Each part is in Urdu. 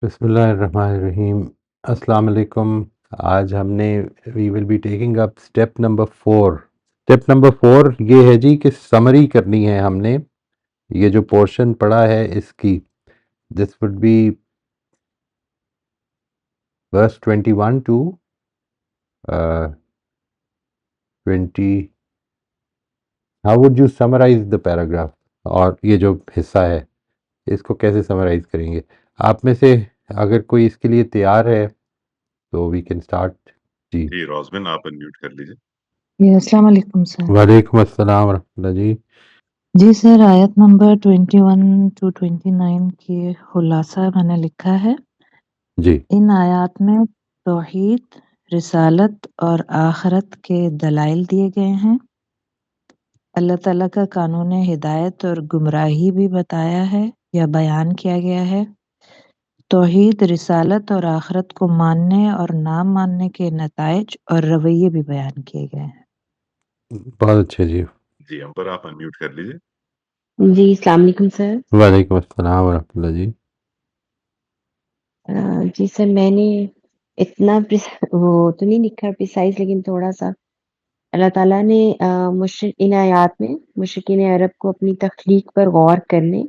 بسم اللہ الرحمن الرحیم۔ السلام علیکم۔ آج ہم نے we will be taking up step number 4۔ Step number 4 یہ ہے جی کہ سمری کرنی ہے ہم نے یہ جو پورشن پڑھا ہے اس کی۔ This would be verse 21 to 20۔ how would you summarize the paragraph؟ اور یہ جو حصہ ہے اس کو کیسے سمرائز کریں گے؟ آپ میں سے اگر کوئی اس کے لیے تیار ہے تو وی کین اسٹارٹ۔ جی جی روزمن آپ انمیوٹ کر لیجیے۔ جی السلام علیکم سر۔ وعلیکم السلام ورحمۃ اللہ جی۔ جی سر، آیت نمبر 21 to 29 کی خلاصہ میں نے لکھا ہے۔ جی ان آیات میں توحید، رسالت اور آخرت کے دلائل دیے گئے ہیں۔ اللہ تعالیٰ کا قانون ہدایت اور گمراہی بھی بتایا ہے یا بیان کیا گیا ہے۔ توحید، رسالت اور آخرت کو ماننے اور نہ ماننے کے نتائج اور رویے بھی بیان کیے گئے ہیں۔ بہت اچھے جی۔ جی امپر آپ انمیوٹ کر لیجیے۔ جی السلام علیکم سر۔ وعلیکم السلام ورحمۃ اللہ جی۔ جی سر، میں نے اتنا وہ تو نہیں لکھا پریسائز، لیکن تھوڑا سا اللہ تعالیٰ نے ان آیات میں مشرکین عرب کو اپنی تخلیق پر غور کرنے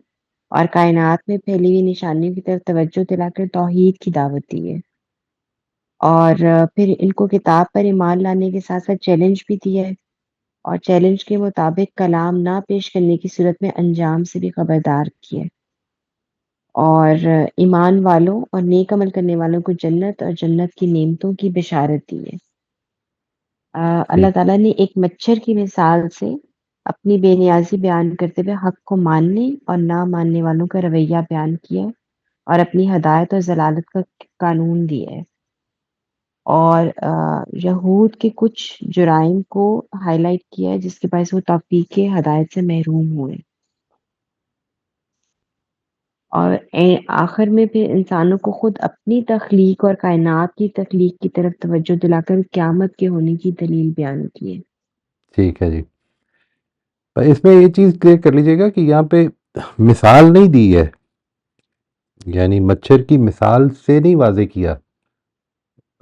اور کائنات میں پھیلی ہوئی نشانیوں کی طرف توجہ دلا کر توحید کی دعوت دی ہے، اور پھر ان کو کتاب پر ایمان لانے کے ساتھ ساتھ چیلنج بھی دیا ہے، اور چیلنج کے مطابق کلام نہ پیش کرنے کی صورت میں انجام سے بھی خبردار کیا ہے، اور ایمان والوں اور نیک عمل کرنے والوں کو جنت اور جنت کی نعمتوں کی بشارت دی ہے۔ اللہ تعالیٰ نے ایک مچھر کی مثال سے اپنی بے نیازی بیان کرتے ہوئے حق کو ماننے اور نہ ماننے والوں کا رویہ بیان کیا اور اپنی ہدایت اور ضلالت کا قانون دیا ہے، اور یہود کے کچھ جرائم کو ہائی لائٹ کیا ہے جس کے باعث وہ توفیق ہدایت سے محروم ہوئے، اور آخر میں پھر انسانوں کو خود اپنی تخلیق اور کائنات کی تخلیق کی طرف توجہ دلا کر قیامت کے ہونے کی دلیل بیان کی ہے۔ ٹھیک ہے جی۔ اس میں یہ چیز کلیئر کر لیجیے گا کہ یہاں پہ مثال نہیں دی ہے، یعنی مچھر کی مثال سے نہیں واضح کیا،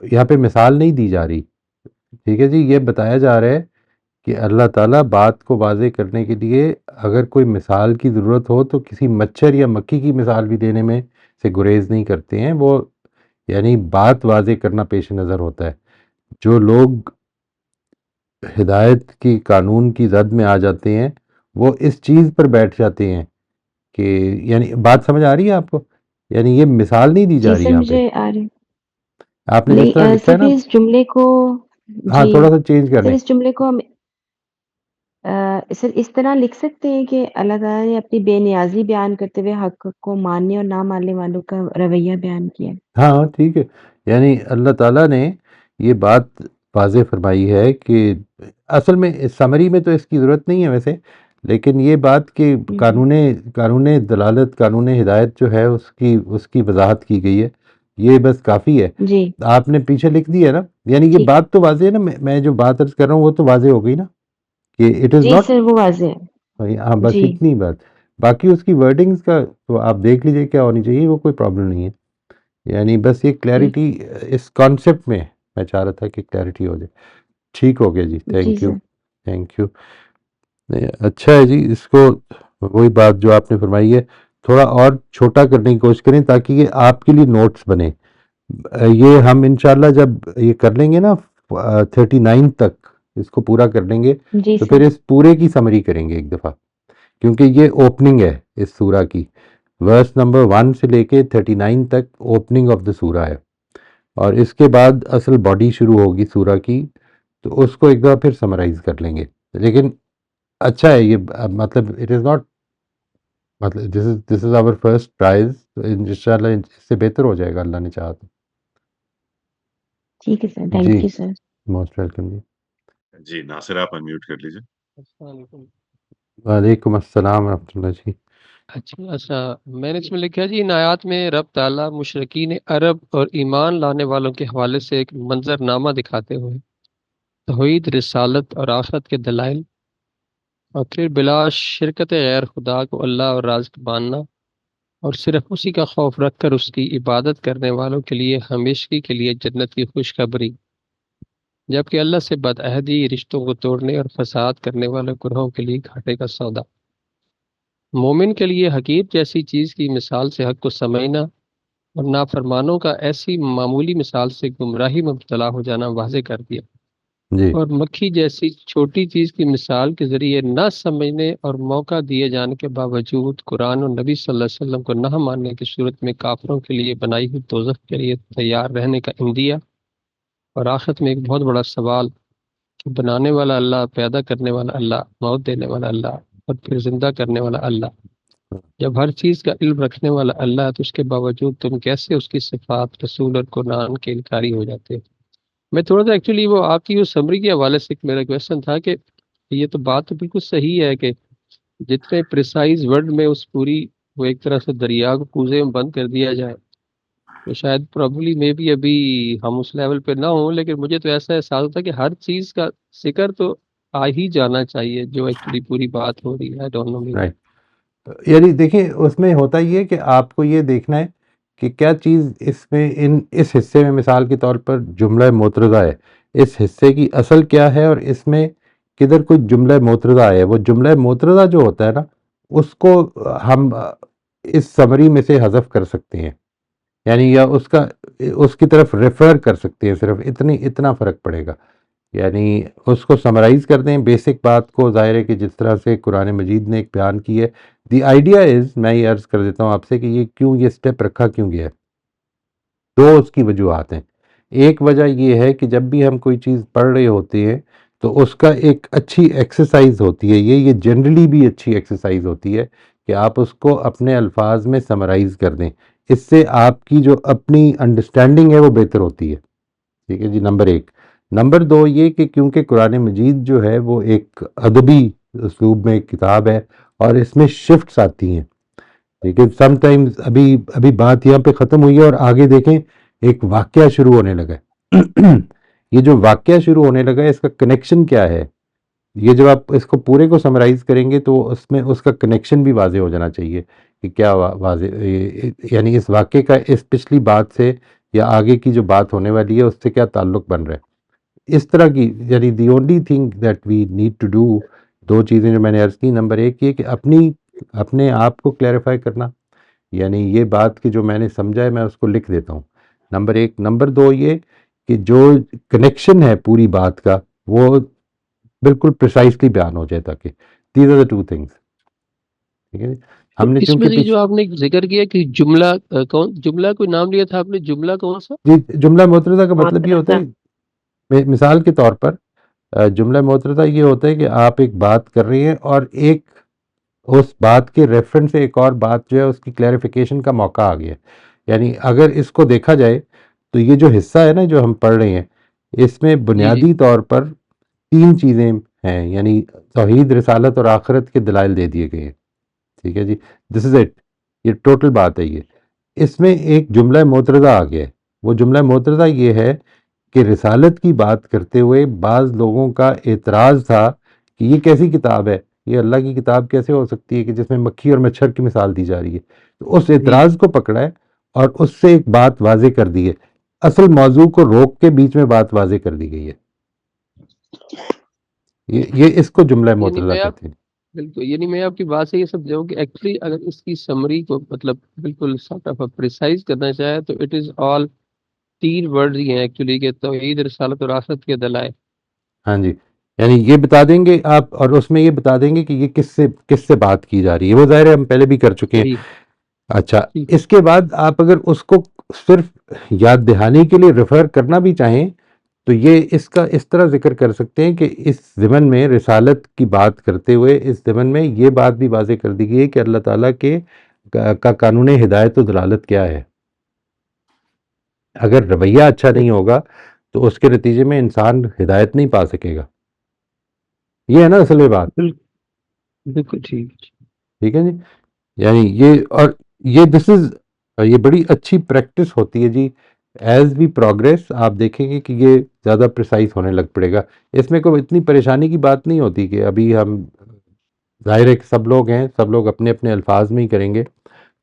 یہاں پہ مثال نہیں دی جا رہی۔ ٹھیک ہے جی، یہ بتایا جا رہا ہے کہ اللہ تعالیٰ بات کو واضح کرنے کے لیے اگر کوئی مثال کی ضرورت ہو تو کسی مچھر یا مکھی کی مثال بھی دینے میں سے گریز نہیں کرتے ہیں، وہ یعنی بات واضح کرنا پیش نظر ہوتا ہے۔ جو لوگ ہدایت کی قانون کی زد میں آ جاتے ہیں وہ اس چیز پر بیٹھ جاتے ہیں کہ یعنی بات سمجھ آ رہی ہے آپ کو؟ یعنی یہ مثال نہیں دی جی جا رہی سر، یہاں پہ، مجھے آ رہی آپ نے جس طرح نہیں لکھا سر، ہے نا۔ پھر اس جملے کو ہاں جی تھوڑا سا چینج کر سر لیں۔ اس جملے کو ہم سر اس طرح لکھ سکتے ہیں کہ اللہ تعالیٰ نے اپنی بے نیازی بیان کرتے ہوئے حق کو ماننے اور نہ ماننے والوں کا رویہ بیان کیا ہے۔ ہاں ٹھیک ہے، یعنی اللہ تعالیٰ نے یہ بات واضح فرمائی ہے کہ اصل میں سمری میں تو اس کی ضرورت نہیں ہے ویسے، لیکن یہ بات کہ قانون دلالت، قانون ہدایت جو ہے اس کی وضاحت کی گئی ہے، یہ بس کافی ہے۔ جی آپ نے پیچھے لکھ دیا نا، یعنی یہ ٹھیک، بات تو واضح ہے نا، میں جو بات عرض کر رہا ہوں وہ تو واضح ہو گئی نا کہ اٹ از جی ناٹ۔ سر وہ واضح ہاں ہے۔ بس جی اتنی بات، باقی اس کی ورڈنگز کا تو آپ دیکھ لیجئے کیا ہونی چاہیے، وہ کوئی پرابلم نہیں ہے، یعنی بس یہ جی کلیئرٹی اس کانسیپٹ میں چاہ رہا تھا کہ کلیئرٹی ہو جائے۔ ٹھیک ہو گیا جی، جی thank you sir thank you. اچھا ہے جی، اس کو وہی بات جو آپ نے فرمائی ہے تھوڑا اور چھوٹا کرنے کی کوشش کریں تاکہ یہ آپ کے لیے نوٹس بنے۔ یہ ہم انشاءاللہ جب یہ کر لیں گے نا 39 تک اس کو پورا کر لیں گے جی تو سر پھر اس پورے کی سمری کریں گے ایک دفعہ، کیونکہ یہ اوپننگ ہے اس سورہ کی، ورس نمبر 1 سے لے کے 39 تک اوپننگ آف دا سورہ ہے، اور اس کے بعد اصل باڈی شروع ہوگی سورہ کی، تو اس کو ایک دفعہ پھر سمرائز کر لیں گے۔ لیکن اچھا ہے یہ، مطلب اٹ از ناٹ، مطلب دس از آور فرسٹ پرائز، تو انشاءاللہ اس سے بہتر ہو جائے گا اللہ نے چاہا تو۔ ٹھیک ہے سر، جی thank you sir. Most welcome جی۔ جی ناصر آپ انمیوٹ کر لیجیے۔ السلام علیکم۔ وعلیکم السلام ورحمۃ اللہ جی۔ اچھا میں نے اس میں لکھا جی، ان آیات میں رب تعالیٰ مشرکین عرب اور ایمان لانے والوں کے حوالے سے ایک منظر نامہ دکھاتے ہوئے توحید، رسالت اور آخرت کے دلائل، اور پھر بلا شرکت غیر خدا کو اللہ اور رازق ماننا اور صرف اسی کا خوف رکھ کر اس کی عبادت کرنے والوں کے لیے ہمیشگی کے لیے جنت کی خوشخبری، جبکہ اللہ سے بدعہدی، رشتوں کو توڑنے اور فساد کرنے والے گروہوں کے لیے گھاٹے کا سودا۔ مومن کے لیے حقیر جیسی چیز کی مثال سے حق کو سمجھنا اور نافرمانوں کا ایسی معمولی مثال سے گمراہی میں مبتلا ہو جانا واضح کر دیا، جی اور مکھی جیسی چھوٹی چیز کی مثال کے ذریعے نہ سمجھنے اور موقع دیے جانے کے باوجود قرآن اور نبی صلی اللہ علیہ وسلم کو نہ ماننے کی صورت میں کافروں کے لیے بنائی ہوئی دوزخ کے لیے تیار رہنے کا اندیہ، اور آخرت میں ایک بہت بڑا سوال کہ بنانے والا اللہ، پیدا کرنے والا اللہ، موت دینے والا اللہ اور پھر زندہ کرنے والا اللہ، جب ہر چیز کا علم رکھنے والا اللہ ہے تو اس کے باوجود تم کیسے اس کی صفات، رسول اور قرآن کے انکاری ہو جاتے ہو؟ میں تھوڑا سا ایکچولی وہ آپ کی وہ سمری کے حوالے سے میرا کویشچن تھا کہ یہ تو بات تو بالکل صحیح ہے کہ جتنے پریسائز ورڈ میں اس پوری وہ ایک طرح سے دریا کو کوزے میں بند کر دیا جائے تو شاید پرابلی میں بھی ابھی ہم اس لیول پہ نہ ہوں، لیکن مجھے تو ایسا احساس ہوتا ہے کہ ہر چیز کا ذکر تو آ ہی جانا چاہیے جو ایکچولی پوری بات ہو رہی ہے۔ I don't know maybe۔ Right, یعنی دیکھیں اس میں ہوتا یہ ہے کہ آپ کو یہ دیکھنا ہے کہ کیا چیز اس میں اس حصے میں مثال کے طور پر جملہ معترضہ ہے، اس حصے کی اصل کیا ہے اور اس میں کدھر کوئی جملہ معترضہ ہے۔ وہ جملہ معترضہ جو ہوتا ہے نا اس کو ہم اس سمری میں سے حذف کر سکتے ہیں، یعنی یا اس کی طرف ریفر کر سکتے ہیں، صرف اتنا فرق پڑے گا۔ یعنی اس کو سمرائز کر دیں بیسک بات کو، ظاہر ہے کہ جس طرح سے قرآن مجید نے ایک بیان کی ہے۔ دی آئیڈیا از، میں یہ عرض کر دیتا ہوں آپ سے کہ یہ سٹیپ رکھا کیوں گیا ہے۔ دو اس کی وجوہات ہیں۔ ایک وجہ یہ ہے کہ جب بھی ہم کوئی چیز پڑھ رہے ہوتے ہیں تو اس کا ایک اچھی ایکسرسائز ہوتی ہے، یہ جنرلی بھی اچھی ایکسرسائز ہوتی ہے کہ آپ اس کو اپنے الفاظ میں سمرائز کر دیں، اس سے آپ کی جو اپنی انڈرسٹینڈنگ ہے وہ بہتر ہوتی ہے۔ ٹھیک ہے جی، نمبر ایک۔ نمبر دو یہ کہ کیونکہ قرآن مجید جو ہے وہ ایک ادبی اسلوب میں ایک کتاب ہے اور اس میں شفٹس آتی ہیں، ٹھیک ہے، سم ٹائمز ابھی بات یہاں پہ ختم ہوئی ہے اور آگے دیکھیں ایک واقعہ شروع ہونے لگا ہے۔ یہ جو واقعہ شروع ہونے لگا ہے اس کا کنیکشن کیا ہے؟ یہ جب آپ اس کو پورے کو سمرائز کریں گے تو اس میں اس کا کنیکشن بھی واضح ہو جانا چاہیے کہ کیا واضح، یعنی اس واقعے کا اس پچھلی بات سے یا آگے کی جو بات ہونے والی ہے اس سے کیا تعلق بن رہا ہے۔ اس طرح کی، یعنی the only thing that we need to do, دو چیزیں جو میں نے عرض کی، نمبر ایک یہ کہ اپنے آپ کو کلیریفائی کرنا، یعنی یہ بات کہ جو میں نے سمجھا ہے میں اس کو لکھ دیتا ہوں، نمبر ایک۔ نمبر دو یہ کہ جو کنیکشن ہے پوری بات کا وہ بالکل پریسائزلی بیان ہو جائے، تاکہ these are the two things. ٹھیک ہے جی، ہم نے اس میں چونکہ سے جو آپ نے ذکر کیا کہ جملہ کوئی نام لیا تھا آپ نے، جملہ کون سا؟ جی، جملہ معترضہ کا مطلب یہ ہوتا معترضہ۔ ہے، مثال کے طور پر جملہ معترضہ یہ ہوتا ہے کہ آپ ایک بات کر رہی ہیں اور ایک اس بات کے ریفرنس سے ایک اور بات جو ہے اس کی کلیریفیکیشن کا موقع آ گیا۔ یعنی اگر اس کو دیکھا جائے تو یہ جو حصہ ہے نا جو ہم پڑھ رہے ہیں اس میں بنیادی طور پر تین چیزیں ہیں، یعنی توحید، رسالت اور آخرت کے دلائل دے دیے گئے ہیں۔ ٹھیک ہے جی، دس از اٹ، یہ ٹوٹل بات ہے۔ یہ اس میں ایک جملہ معترضہ آ گیا ہے۔ وہ جملہ معترضہ یہ ہے کہ رسالت کی بات کرتے ہوئے بعض لوگوں کا اعتراض تھا کہ یہ کیسی کتاب ہے، یہ اللہ کی کتاب کیسے ہو سکتی ہے کہ جس میں مکھی اور مچھر کی مثال دی جا رہی ہے۔ تو اس اعتراض کو پکڑا ہے اور اس سے ایک بات واضح کر دی ہے، اصل موضوع کو روک کے بیچ میں بات واضح کر دی گئی ہے۔ یہ اس کو جملہ معترضہ کہتے ہیں۔ بالکل، یعنی میں آپ کی بات سے یہ سمجھا ہوں کہ ایکچولی اگر اس کی سمری کو مطلب بالکل سارٹ آف پریسائز کرنا چاہے تو اٹ از آل تین ورڈ ہی ہیں ایکچولی، کہ توحید، رسالت اور آخرت کے دلائل۔ ہاں جی، یعنی یہ بتا دیں گے آپ، اور اس میں یہ بتا دیں گے کہ یہ کس سے بات کی جا رہی ہے، وہ ظاہر ہے ہم پہلے بھی کر چکے ہیں۔ اچھا، اس کے بعد آپ اگر اس کو صرف یاد دہانی کے لیے ریفر کرنا بھی چاہیں تو یہ اس کا اس طرح ذکر کر سکتے ہیں کہ اس ضمن میں رسالت کی بات کرتے ہوئے اس ضمن میں یہ بات بھی واضح کر دی گئی ہے کہ اللہ تعالیٰ کا قانون ہدایت و دلالت کیا ہے۔ اگر رویہ اچھا نہیں ہوگا تو اس کے نتیجے میں انسان ہدایت نہیں پا سکے گا۔ یہ ہے نا اصل میں بات۔ بالکل ٹھیک ہے جی، یعنی یہ یہ بڑی اچھی پریکٹس ہوتی ہے جی۔ ایز وی پروگریس آپ دیکھیں گے کہ یہ زیادہ پریسائز ہونے لگ پڑے گا۔ اس میں کوئی اتنی پریشانی کی بات نہیں ہوتی کہ ابھی ہم، ظاہر ہے کہ سب لوگ ہیں، سب لوگ اپنے اپنے الفاظ میں ہی کریں گے،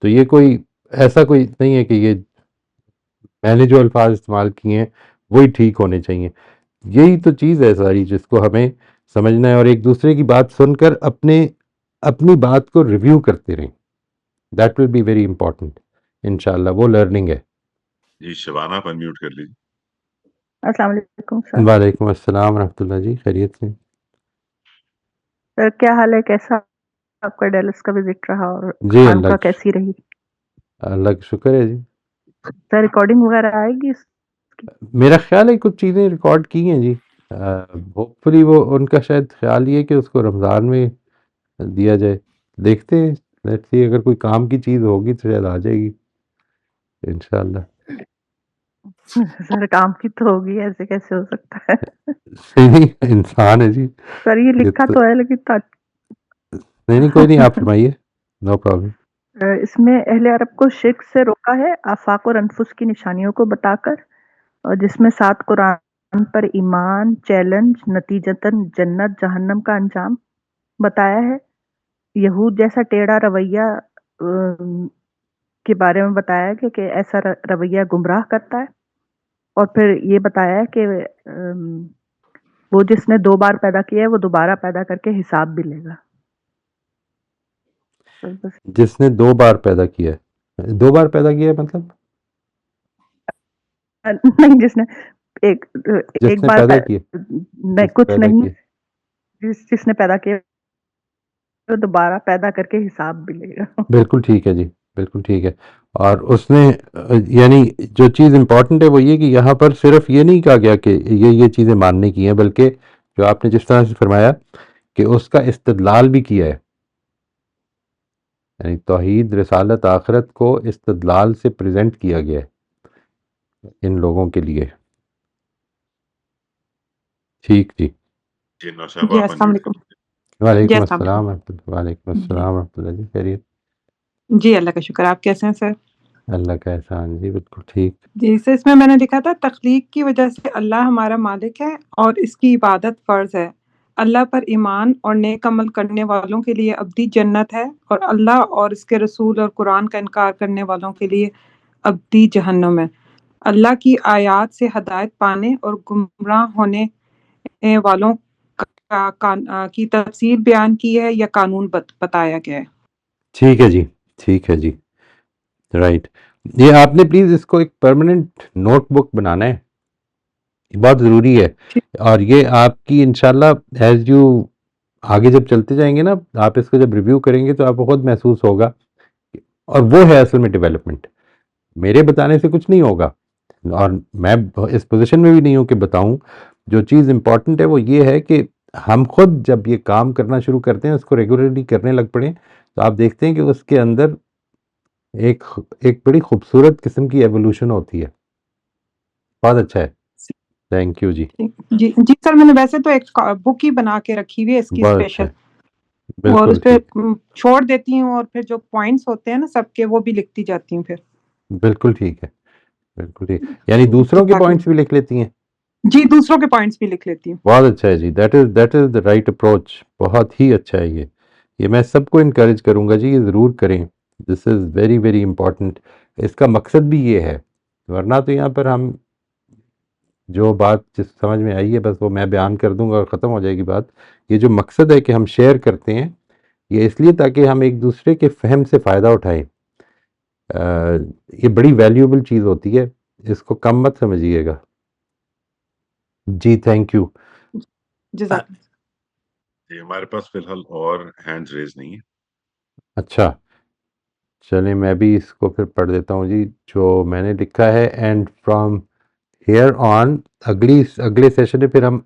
تو یہ کوئی ایسا کوئی نہیں ہے کہ یہ میں نے جو الفاظ استعمال کیے ہیں وہی ٹھیک ہونے چاہیے. یہی تو چیز ہے ساری جس کو ہمیں سمجھنا ہے، اور ایک دوسرے کی بات سن کر اپنی بات کو ریویو کرتے رہیں. That will be very important. انشاءاللہ وہ لرننگ ہے. جی شبانہ آپ انمیوٹ کر لیجیے. السلام علیکم سر. وعلیکم السلام ورحمۃ اللہ جی، خیریت سے؟ سر کیا حال ہے، کیسا آپ کا ڈیلس کا وزٹ رہا اور جی خانقاہ کیسی رہی؟ اللہ کا شکر ہے جی. سر ریکارڈنگ وغیرہ آئے گی اس کی؟ میرا خیال ہے کچھ چیزیں ریکارڈ کی ہیں جی. ہوپ فلی وہ ان کا شاید خیال یہ ہے کہ اس کو رمضان میں دیا جائے. دیکھتے ہیں، لیٹس سی، اگر کوئی کام کی چیز ہوگی تو شاید آ جائے گی انشاءاللہ. سر کام کی تو ہوگی، ایسے کیسے ہو سکتا ہے؟ نہیں انسان ہے جی. سر یہ لکھا تو ہے لیکن نہیں کوئی نہیں، آپ فرمائیے، نو پرابلم. اس میں اہل عرب کو شرک سے روکا ہے آفاق اور انفس کی نشانیوں کو بتا کر، اور جس میں 7 قرآن پر ایمان، چیلنج، نتیجتاً جنت جہنم کا انجام بتایا ہے. یہود جیسا ٹیڑھا رویہ کے بارے میں بتایا ہے کہ ایسا رویہ گمراہ کرتا ہے، اور پھر یہ بتایا ہے کہ وہ جس نے 2 بار پیدا کیا ہے وہ دوبارہ پیدا کر کے حساب بھی لے گا. جس نے 2 بار پیدا کیا ہے، 2 بار پیدا کیا ہے مطلب نہیں، جس نے ایک جس نے بار پیدا کیا، نہیں، جس نے کچھ پیدا نہیں، کیا. جس نے پیدا کیا وہ دوبارہ پیدا کر کے حساب بھی لے گا. بالکل ٹھیک ہے جی، بالکل ٹھیک ہے. اور اس نے یعنی جو چیز امپورٹنٹ ہے وہ یہ کہ یہاں پر صرف یہ نہیں کہا گیا کہ یہ چیزیں ماننے کی ہیں، بلکہ جو آپ نے جس طرح سے فرمایا کہ اس کا استدلال بھی کیا ہے. یعنی توحید، رسالت، آخرت کو استدلال سے پریزنٹ کیا گیا ہے ان لوگوں کے لیے. ٹھیک جی. جی نوشابہ جی آپ السلام انمیوٹ کر علیکم. لیجیے. وعلیکم جی السلام السلام ورحمۃ اللہ. وعلیکم علیکم. السلام ورحمۃ اللہ جی، خیریت؟ جی اللہ کا شکر. آپ کیسے ہیں سر؟ اللہ کا احسان جی، بالکل ٹھیک. جی سر، اس میں نے لکھا تھا تخلیق کی وجہ سے اللہ ہمارا مالک ہے اور اس کی عبادت فرض ہے. اللہ پر ایمان اور نیک عمل کرنے والوں کے لیے ابدی جنت ہے، اور اللہ اور اس کے رسول اور قرآن کا انکار کرنے والوں کے لیے ابدی جہنم ہے. اللہ کی آیات سے ہدایت پانے اور گمراہ ہونے والوں کی تفصیل بیان کی ہے یا قانون بتایا گیا ہے؟ ٹھیک ہے جی، ٹھیک ہے جی، رائٹ. یہ آپ نے پلیز اس کو ایک پرماننٹ نوٹ بک بنانا ہے، بہت ضروری ہے. اور یہ آپ کی انشاءاللہ ایز یو آگے جب چلتے جائیں گے نا، آپ اس کو جب ریویو کریں گے تو آپ کو خود محسوس ہوگا، اور وہ ہے اصل میں ڈیولپمنٹ. میرے بتانے سے کچھ نہیں ہوگا، اور میں اس پوزیشن میں بھی نہیں ہوں کہ بتاؤں. جو چیز امپورٹنٹ ہے وہ یہ ہے کہ ہم خود جب یہ کام کرنا شروع کرتے ہیں، اس کو ریگولرلی کرنے لگ پڑیں، تو آپ دیکھتے ہیں کہ اس کے اندر ایک بڑی خوبصورت قسم کی ایوولوشن ہوتی ہے. بہت اچھا ہے. تھینک یو جی. جی جی سر، میں نے ویسے تو ایک بک ہی بنا کے رکھی ہوئی ہے اس کی بہت اچھا اسپیشل، ہے، اور بالکل اس پہ ٹھیک، چھوڑ دیتی ہوں، اور پھر جو پوائنٹس ہوتے ہیں نا سب کے وہ بھی لکھتی جاتی ہوں پھر. بالکل ٹھیک ہے، بالکل ٹھیک. یعنی دوسروں کے پوائنٹس بھی لکھ لیتی ہیں؟ جی دوسروں کے پوائنٹس بھی لکھ لیتی ہوں. بہت اچھا ہے جی. That is the right approach. بہت ہی اچھا ہے یہ میں سب کو انکریج کروں گا جی، یہ ضرور کریں. دس از ویری ویری امپورٹنٹ. اس کا مقصد بھی یہ ہے، ورنہ تو یہاں پر ہم جو بات جس سمجھ میں آئی ہے بس وہ میں بیان کر دوں گا اور ختم ہو جائے گی بات. یہ جو مقصد ہے کہ ہم شیئر کرتے ہیں، یہ اس لیے تاکہ ہم ایک دوسرے کے فہم سے فائدہ اٹھائیں. یہ بڑی ویلیوبل چیز ہوتی ہے، اس کو کم مت سمجھیے گا. جی تھینک یو. جزاک اللہ. جی ہمارے پاس فی الحال اور ہینڈز ریز نہیں ہے. اچھا چلیں میں بھی اس کو پھر پڑھ دیتا ہوں جی جو میں نے لکھا ہے. اینڈ فرام ہیئر آن اگلے سیشن میں پھر ہم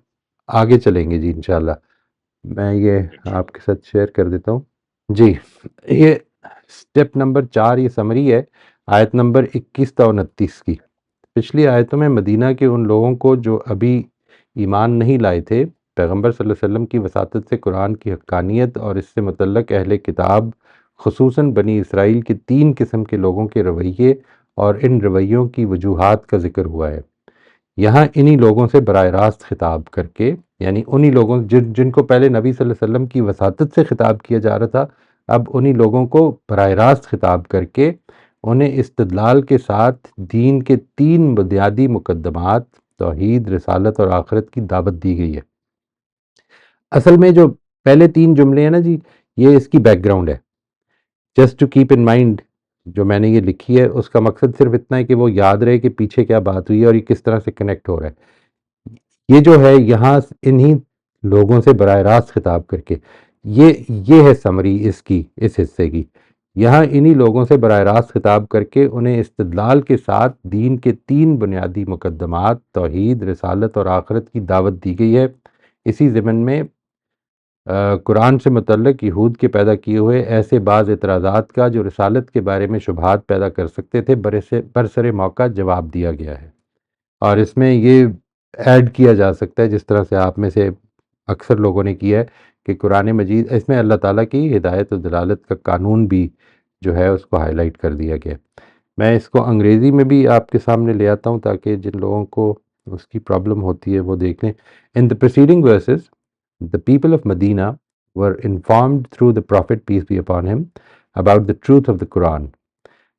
آگے چلیں گے جی انشاءاللہ. میں یہ آپ کے ساتھ شیئر کر دیتا ہوں جی. یہ سٹیپ نمبر 4 یہ سمری ہے آیت نمبر 21 تا 29 کی. پچھلی آیتوں میں مدینہ کے ان لوگوں کو جو ابھی ایمان نہیں لائے تھے، پیغمبر صلی اللہ علیہ وسلم کی وساطت سے قرآن کی حقانیت اور اس سے متعلق اہل کتاب خصوصاً بنی اسرائیل کے 3 قسم کے لوگوں کے رویے اور ان رویوں کی وجوہات کا ذکر ہوا ہے. یہاں انہی لوگوں سے براہ راست خطاب کر کے، یعنی انہی لوگوں جن کو پہلے نبی صلی اللہ علیہ وسلم کی وساطت سے خطاب کیا جا رہا تھا، اب انہی لوگوں کو براہ راست خطاب کر کے انہیں استدلال کے ساتھ دین کے 3 بنیادی مقدمات توحید، رسالت اور آخرت کی دعوت دی گئی ہے۔ اصل میں جو پہلے 3 جملے ہیں نا جی، یہ اس کی بیک گراؤنڈ ہے، just to keep in mind. جو میں نے یہ لکھی ہے اس کا مقصد صرف اتنا ہے کہ وہ یاد رہے کہ پیچھے کیا بات ہوئی ہے اور یہ کس طرح سے کنیکٹ ہو رہا ہے۔ یہ جو ہے یہاں انہی لوگوں سے براہ راست خطاب کر کے، یہ ہے سمری اس کی، اس حصے کی۔ یہاں انہی لوگوں سے براہ راست خطاب کر کے انہیں استدلال کے ساتھ دین کے 3 بنیادی مقدمات توحید، رسالت اور آخرت کی دعوت دی گئی ہے۔ اسی ضمن میں قرآن سے متعلق یہود کے پیدا کیے ہوئے ایسے بعض اعتراضات کا جو رسالت کے بارے میں شبہات پیدا کر سکتے تھے برسر موقع جواب دیا گیا ہے۔ اور اس میں یہ ایڈ کیا جا سکتا ہے، جس طرح سے آپ میں سے اکثر لوگوں نے کیا ہے، کہ قرآن مجید اس میں اللہ تعالیٰ کی ہدایت و دلالت کا قانون بھی جو ہے اس کو ہائی لائٹ کر دیا گیا۔ میں اس کو انگریزی میں بھی آپ کے سامنے لے آتا ہوں تاکہ جن لوگوں کو اس کی پرابلم ہوتی ہے وہ دیکھ لیں۔ ان the preceding verses, the people of Medina were informed through the Prophet, peace be upon him, about the truth of the Quran.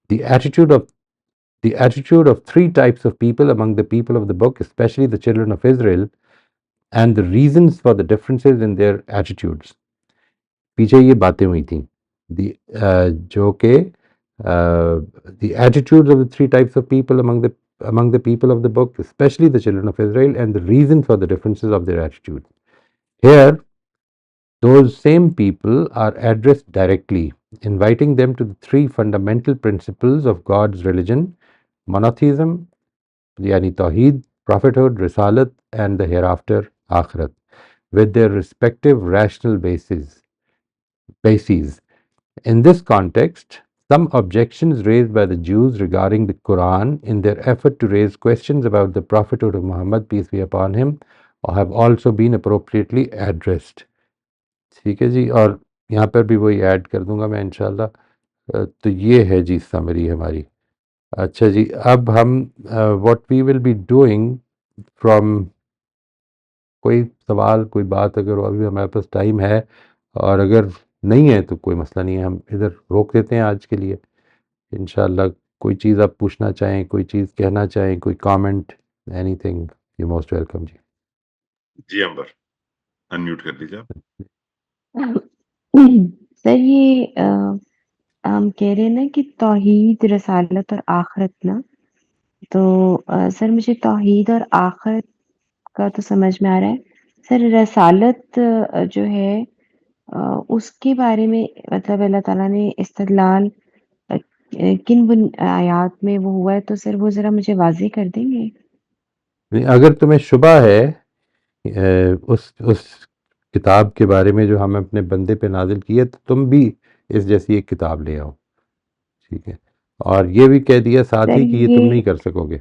The attitude of 3 types of people among the people of the book, especially the children of Israel, and the reasons for the differences in their attitudes. پیچھے یہ باتیں ہوئی تھیں جو کہ the attitudes of the 3 types of people among the people of the book, especially the children of Israel, and the reason for the differences of their attitude. Here, those same people are addressed directly, inviting them to the 3 fundamental principles of God's religion: monotheism, yani Tawheed, prophethood, Risalat, and the hereafter, Akhirat, with their respective rational bases. In this context, some objections raised by the Jews regarding the Quran in their effort to raise questions about the prophethood of Muhammad, peace be upon him, have also been appropriately addressed. ٹھیک ہے جی، اور یہاں پر بھی وہی ایڈ کر دوں گا میں انشاءاللہ۔ تو یہ ہے جی سمری ہماری۔ اچھا جی، اب ہم what we will be doing from, کوئی سوال کوئی بات اگر ابھی ہمارے پاس ٹائم ہے، اور اگر نہیں ہے تو کوئی مسئلہ نہیں ہے، ہم ادھر روک دیتے ہیں آج کے لیے انشاءاللہ۔ کوئی چیز آپ پوچھنا چاہیں، کوئی چیز کہنا چاہیں، کوئی comment, anything, you most welcome جی۔ جی امبر انمیوٹ کر دیجیے آپ۔ سر یہ ہم کہہ رہے ہیں نا کہ توحید، رسالت اور آخرت نا، تو سر مجھے توحید اور آخرت کا تو سمجھ میں آ رہا ہے، سر رسالت جو ہے اس کے بارے میں مطلب اللہ تعالیٰ نے استدلال کن آیات میں وہ ہوا ہے، تو سر وہ ذرا مجھے واضح کر دیں گے؟ اگر تمہیں شبہ ہے اس کتاب کے بارے میں جو ہم اپنے بندے پہ نازل کی ہے، تو تم بھی اس جیسی ایک کتاب لے آؤ، ٹھیک ہے؟ اور یہ بھی کہہ دیا ساتھ ہی کہ یہ تم نہیں کر سکو گے۔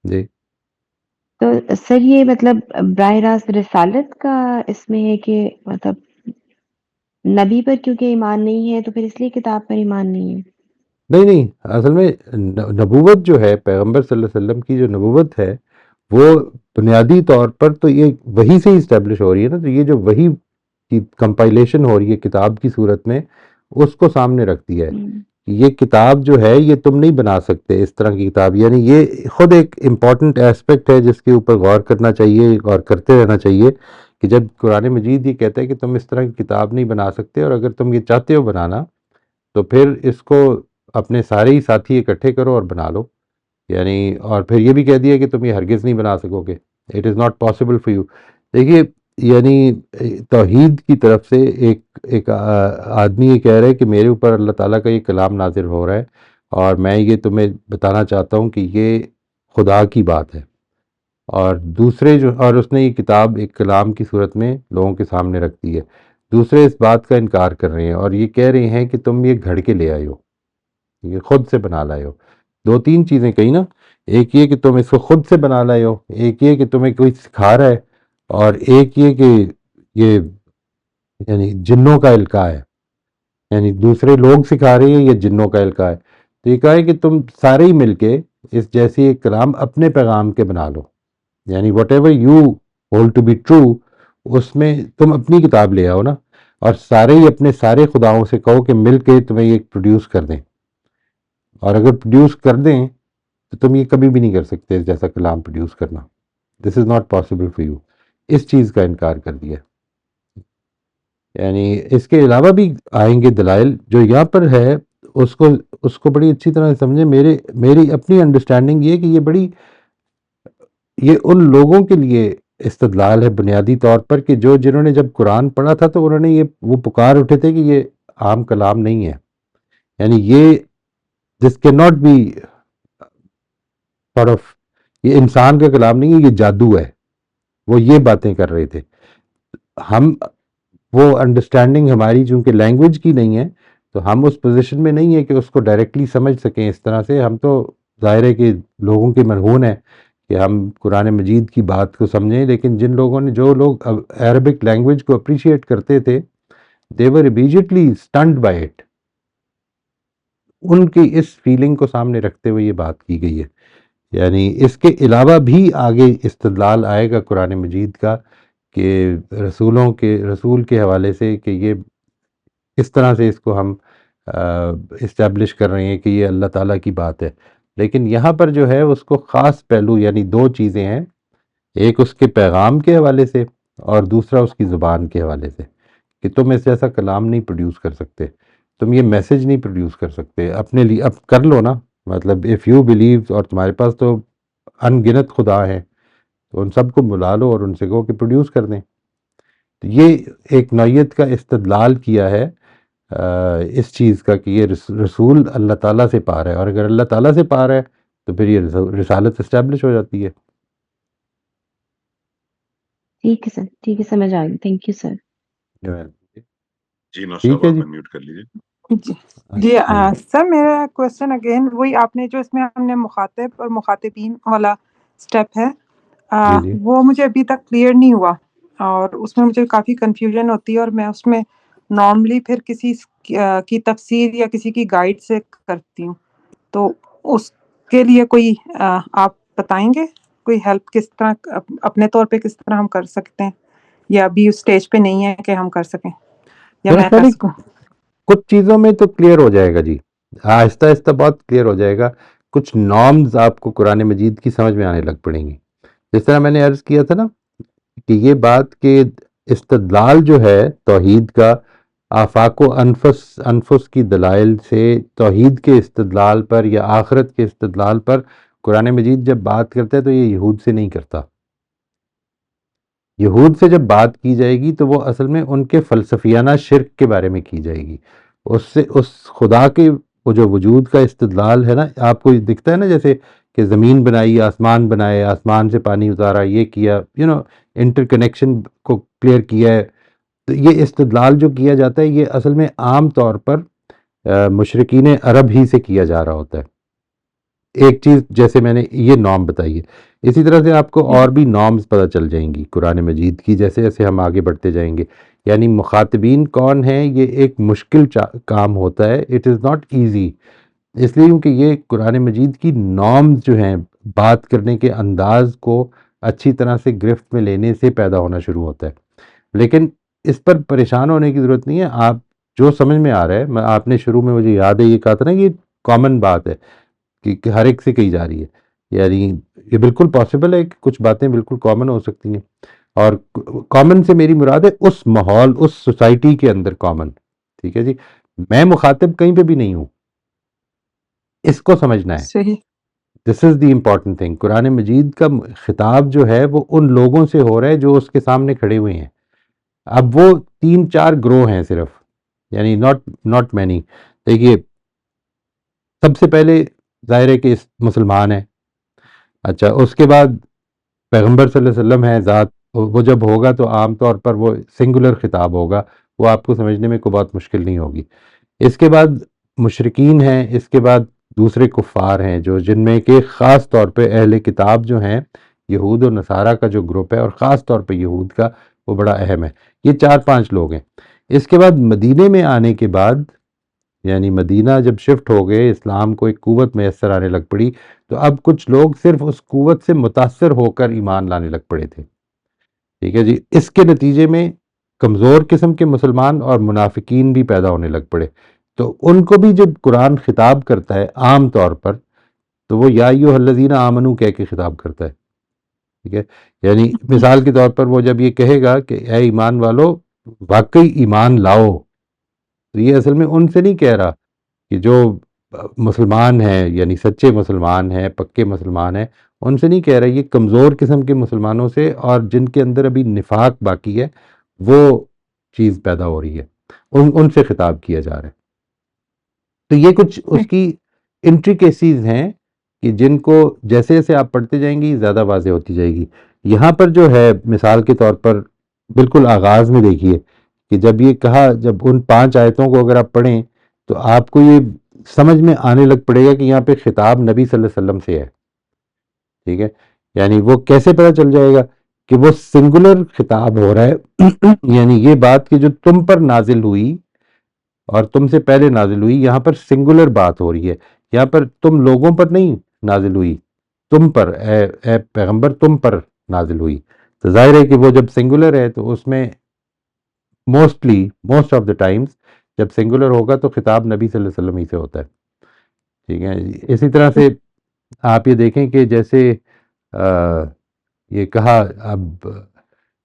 جی تو سر یہ مطلب براہ راست رسالت کا اس میں ہے کہ مطلب نبی پر کیونکہ ایمان نہیں ہے تو پھر اس لیے کتاب پر ایمان نہیں ہے؟ نہیں، اصل میں نبوت جو ہے، پیغمبر صلی اللہ علیہ وسلم کی جو نبوت ہے، وہ بنیادی طور پر تو یہ وحی سے ہی اسٹیبلش ہو رہی ہے نا، تو یہ جو وحی کی کمپائلیشن ہو رہی ہے کتاب کی صورت میں، اس کو سامنے رکھتی ہے کہ یہ کتاب جو ہے یہ تم نہیں بنا سکتے اس طرح کی کتاب۔ یعنی یہ خود ایک امپورٹنٹ ایسپیکٹ ہے جس کے اوپر غور کرنا چاہیے اور کرتے رہنا چاہیے، کہ جب قرآن مجید یہ کہتا ہے کہ تم اس طرح کی کتاب نہیں بنا سکتے، اور اگر تم یہ چاہتے ہو بنانا تو پھر اس کو اپنے سارے ہی ساتھی اکٹھے کرو اور بنا لو۔ یعنی اور پھر یہ بھی کہہ دیا کہ تم یہ ہرگز نہیں بنا سکو گے، it is not possible for you. دیکھیے، یعنی توحید کی طرف سے ایک آدمی یہ کہہ رہا ہے کہ میرے اوپر اللہ تعالیٰ کا یہ کلام نازل ہو رہا ہے، اور میں یہ تمہیں بتانا چاہتا ہوں کہ یہ خدا کی بات ہے، اور دوسرے اور اس نے یہ کتاب ایک کلام کی صورت میں لوگوں کے سامنے رکھ دی ہے۔ دوسرے اس بات کا انکار کر رہے ہیں اور یہ کہہ رہے ہیں کہ تم یہ گھڑ کے لے آئے ہو، یہ خود سے بنا لائے ہو۔ 2-3 چیزیں کہی نا، ایک یہ کہ تم اس کو خود سے بنا لائے ہو، ایک یہ کہ تمہیں کوئی سکھا رہا ہے، اور ایک یہ کہ یہ یعنی جنوں کا القاء ہے، یعنی دوسرے لوگ سکھا رہے ہیں، یہ جنوں کا القاء ہے۔ تو یہ کہا ہے کہ تم سارے ہی مل کے اس جیسی ایک کلام اپنے پیغام کے بنا لو، یعنی whatever you hold to be true اس میں تم اپنی کتاب لے آؤ نا، اور سارے ہی اپنے سارے خداؤں سے کہو کہ مل کے تمہیں یہ پروڈیوس کر دیں، اور اگر پروڈیوس کر دیں تو تم یہ کبھی بھی نہیں کر سکتے جیسا کلام پروڈیوس کرنا. This is not possible for you. اس چیز کا انکار کر دیا. یعنی اس کے علاوہ بھی آئیں گے دلائل جو یہاں پر ہے، اس کو بڑی اچھی طرح سمجھیں. میری اپنی انڈرسٹینڈنگ یہ کہ یہ ان لوگوں کے لیے استدلال ہے بنیادی طور پر کہ جنہوں نے جب قرآن پڑھا تھا تو انہوں نے وہ پکار اٹھے تھے کہ یہ عام کلام نہیں ہے، یعنی یہ this can not be sort of, یہ انسان کا کلام نہیں ہے، یہ جادو ہے. وہ یہ باتیں کر رہے تھے. ہم وہ انڈرسٹینڈنگ ہماری چونکہ لینگویج کی نہیں ہے تو ہم اس پوزیشن میں نہیں ہے کہ اس کو ڈائریکٹلی سمجھ سکیں اس طرح سے. ہم تو ظاہر ہے کہ لوگوں کے مرہون ہیں کہ ہم قرآن مجید کی بات کو سمجھیں، لیکن جو لوگ عربک لینگویج کو اپریشیٹ کرتے تھے they were immediately stunned by it. ان کی اس فیلنگ کو سامنے رکھتے ہوئے یہ بات کی گئی ہے. یعنی اس کے علاوہ بھی آگے استدلال آئے گا قرآن مجید کا کہ رسول کے حوالے سے کہ یہ اس طرح سے اس کو ہم اسٹیبلش کر رہے ہیں کہ یہ اللہ تعالیٰ کی بات ہے. لیکن یہاں پر جو ہے اس کو خاص پہلو، یعنی دو چیزیں ہیں، ایک اس کے پیغام کے حوالے سے اور دوسرا اس کی زبان کے حوالے سے، کہ تم اس جیسا کلام نہیں پروڈیوس کر سکتے، تم یہ میسج نہیں پروڈیوس کر سکتے اپنے لیے. اب کر لو نا، مطلب اف یو بلیو، اور تمہارے پاس تو ان گنت خدا ہیں، تو ان سب کو بلا لو اور ان سے کہو کہ پروڈیوس کر دیں. تو یہ ایک نوعیت کا استدلال کیا ہے اس چیز کا کہ یہ رسول اللہ تعالیٰ سے پا رہا ہے، اور اگر اللہ تعالیٰ سے پا رہا ہے تو پھر یہ رسالت اسٹیبلش ہو جاتی ہے. ٹھیک ہے سر، ٹھیک ہے، سمجھ آ گئی. تھینک یو سر. جی نوشاب ٹھیک ہے آپ جی. میوٹ کر لیجیے. جی سر، میرا کوشچن اگین وہی، آپ نے جو اس میں ہم نے مخاطب اور مخاطبین والا اسٹیپ ہے جی وہ مجھے ابھی تک کلیئر نہیں ہوا، اور اس میں مجھے کافی کنفیوژن ہوتی ہے، اور میں اس میں نارملی پھر کسی کی تفسیر یا کسی کی گائیڈ سے کرتی ہوں. تو اس کے لیے کوئی آپ بتائیں گے کوئی ہیلپ کس طرح اپنے طور پہ کس طرح ہم کر سکتے ہیں، یا ابھی اس اسٹیج پہ نہیں ہے کہ ہم کر سکیں یا میں کر سکوں؟ کچھ چیزوں میں تو کلیئر ہو جائے گا جی، آہستہ آہستہ بہت کلیئر ہو جائے گا. کچھ نارمز آپ کو قرآن مجید کی سمجھ میں آنے لگ پڑیں گی. جس طرح میں نے عرض کیا تھا نا کہ یہ بات کہ استدلال جو ہے توحید کا، آفاق و انفس کی دلائل سے توحید کے استدلال پر یا آخرت کے استدلال پر قرآن مجید جب بات کرتا ہے تو یہ یہود سے نہیں کرتا. یہود سے جب بات کی جائے گی تو وہ اصل میں ان کے فلسفیانہ شرک کے بارے میں کی جائے گی. اس خدا کے وہ جو وجود کا استدلال ہے نا، آپ کو دکھتا ہے نا جیسے کہ زمین بنائی، آسمان بنائے، آسمان سے پانی اتارا، یہ کیا، انٹر کنیکشن کو کلیئر کیا ہے. تو یہ استدلال جو کیا جاتا ہے یہ اصل میں عام طور پر مشرکین عرب ہی سے کیا جا رہا ہوتا ہے. ایک چیز جیسے میں نے یہ نام بتائی ہے، اسی طرح سے آپ کو اور بھی نارمز پتہ چل جائیں گی قرآن مجید کی جیسے جیسے ہم آگے بڑھتے جائیں گے. یعنی مخاطبین کون ہیں، یہ ایک مشکل کام ہوتا ہے. اٹ از ناٹ ایزی، اس لیے کیونکہ یہ قرآن مجید کی نارمز جو ہیں بات کرنے کے انداز کو اچھی طرح سے گرفت میں لینے سے پیدا ہونا شروع ہوتا ہے. لیکن اس پر پریشان ہونے کی ضرورت نہیں ہے. آپ جو سمجھ میں آ رہا ہے، آپ نے شروع میں مجھے یاد ہے یہ کہا تھا نا کہ کامن بات ہے کہ ہر ایک سے کہی جا رہی ہے. یعنی یہ بالکل پاسبل ہے کہ کچھ باتیں بالکل کامن ہو سکتی ہیں، اور کامن سے میری مراد ہے اس ماحول، اس سوسائٹی کے اندر کامن. ٹھیک ہے جی، میں مخاطب کہیں پہ بھی نہیں ہوں، اس کو سمجھنا ہے. صحیح. دس از دی امپورٹنٹ تھنگ. قرآن مجید کا خطاب جو ہے وہ ان لوگوں سے ہو رہا ہے جو اس کے سامنے کھڑے ہوئے ہیں. اب وہ 3-4 گروہ ہیں صرف، یعنی ناٹ مینی. دیکھیے، سب سے پہلے ظاہر ہے کہ مسلمان ہیں. اچھا، اس کے بعد پیغمبر صلی اللہ علیہ وسلم ہے ذات، وہ جب ہوگا تو عام طور پر وہ سنگولر خطاب ہوگا، وہ آپ کو سمجھنے میں کوئی بہت مشکل نہیں ہوگی. اس کے بعد مشرکین ہیں، اس کے بعد دوسرے کفار ہیں جن میں کہ خاص طور پہ اہل کتاب جو ہیں، یہود و نصارہ کا جو گروپ ہے، اور خاص طور پہ یہود کا، وہ بڑا اہم ہے. یہ 4-5 لوگ ہیں. اس کے بعد مدینے میں آنے کے بعد، یعنی مدینہ جب شفٹ ہو گئے، اسلام کو ایک قوت میسر آنے لگ پڑی، تو اب کچھ لوگ صرف اس قوت سے متاثر ہو کر ایمان لانے لگ پڑے تھے. ٹھیک ہے جی. اس کے نتیجے میں کمزور قسم کے مسلمان اور منافقین بھی پیدا ہونے لگ پڑے. تو ان کو بھی جب قرآن خطاب کرتا ہے عام طور پر تو وہ یا ایھا الذین آمنو کہہ کے خطاب کرتا ہے. ٹھیک ہے, یعنی مثال کے طور پر وہ جب یہ کہے گا کہ اے ایمان والو واقعی ایمان لاؤ, تو یہ اصل میں ان سے نہیں کہہ رہا کہ جو مسلمان ہیں یعنی سچے مسلمان ہیں پکے مسلمان ہیں, ان سے نہیں کہہ رہا, یہ کمزور قسم کے مسلمانوں سے اور جن کے اندر ابھی نفاق باقی ہے وہ چیز پیدا ہو رہی ہے, ان سے خطاب کیا جا رہا ہے. تو یہ کچھ اس کی انٹریکیسیز ہیں کہ جن کو جیسے جیسے آپ پڑھتے جائیں گی زیادہ واضح ہوتی جائے گی. یہاں پر جو ہے مثال کے طور پر بالکل آغاز میں دیکھیے کہ جب یہ کہا, جب ان 5 آیتوں کو اگر آپ پڑھیں تو آپ کو یہ سمجھ میں آنے لگ پڑے گا کہ یہاں پہ خطاب نبی صلی اللہ علیہ وسلم سے ہے. ٹھیک ہے, یعنی وہ کیسے پتہ چل جائے گا کہ وہ سنگولر خطاب ہو رہا ہے یعنی یہ بات کہ جو تم پر نازل ہوئی اور تم سے پہلے نازل ہوئی, یہاں پر سنگولر بات ہو رہی ہے, یہاں پر تم لوگوں پر نہیں نازل ہوئی, تم پر اے پیغمبر تم پر نازل ہوئی. تو ظاہر ہے کہ وہ جب سنگولر ہے تو اس میں موسٹ آف دا ٹائمز جب سنگولر ہوگا تو خطاب نبی صلی اللہ علیہ وسلم ہی سے ہوتا ہے. ٹھیک ہے, اسی طرح سے آپ یہ دیکھیں کہ جیسے یہ کہا اب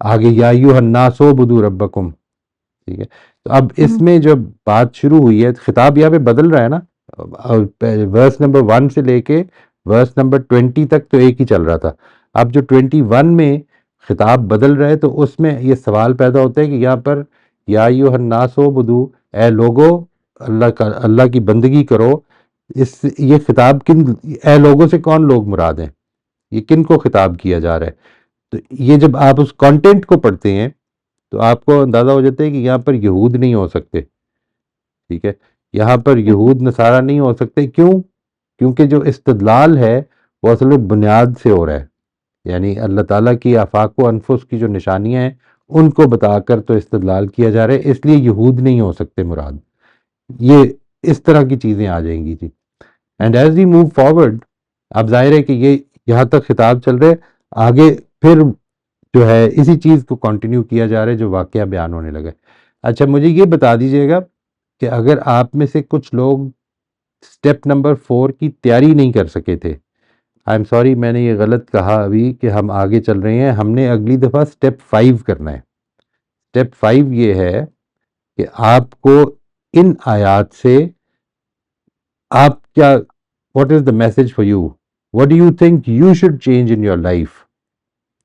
آگے یا ایھا الناس اعبدوا ربکم. ٹھیک ہے, تو اب اس میں جب بات شروع ہوئی ہے خطاب یہاں پہ بدل رہا ہے نا, ورس نمبر 1 سے لے کے ورس نمبر 20 تک تو ایک ہی چل رہا تھا. اب جو 21 میں خطاب بدل رہا ہے تو اس میں یہ سوال پیدا ہوتا ہے کہ یہاں پر یا ایھا الناس اعبدوا, اے لوگو اللہ کی بندگی کرو. یہ خطاب اے لوگوں سے کون لوگ مراد ہیں, یہ کن کو خطاب کیا جا رہا ہے؟ تو یہ جب آپ اس کانٹینٹ کو پڑھتے ہیں تو آپ کو اندازہ ہو جاتا ہے کہ یہاں پر یہود نہیں ہو سکتے. ٹھیک ہے, یہاں پر یہود نصارہ نہیں ہو سکتے. کیوں؟ کیونکہ جو استدلال ہے وہ اصل میں بنیاد سے ہو رہا ہے, یعنی اللہ تعالیٰ کی آفاق و انفس کی جو نشانیاں ہیں ان کو بتا کر تو استدلال کیا جا رہا ہے, اس لیے یہود نہیں ہو سکتے مراد. یہ اس طرح کی چیزیں آ جائیں گی جی. And as we move forward, اب ظاہر ہے کہ یہ یہاں تک خطاب چل رہے, آگے پھر جو ہے اسی چیز کو کنٹینیو کیا جا رہا ہے جو واقعہ بیان ہونے لگا. اچھا مجھے یہ بتا دیجئے گا کہ اگر آپ میں سے کچھ لوگ سٹیپ نمبر 4 کی تیاری نہیں کر سکے تھے, آئی ایم سوری میں نے یہ غلط کہا ابھی کہ ہم آگے چل رہے ہیں, ہم نے اگلی دفعہ سٹیپ 5 کرنا ہے. سٹیپ 5 یہ ہے کہ آپ کو ان آیات سے آپ کیا, what is the message for you, what do you think you should change in your life.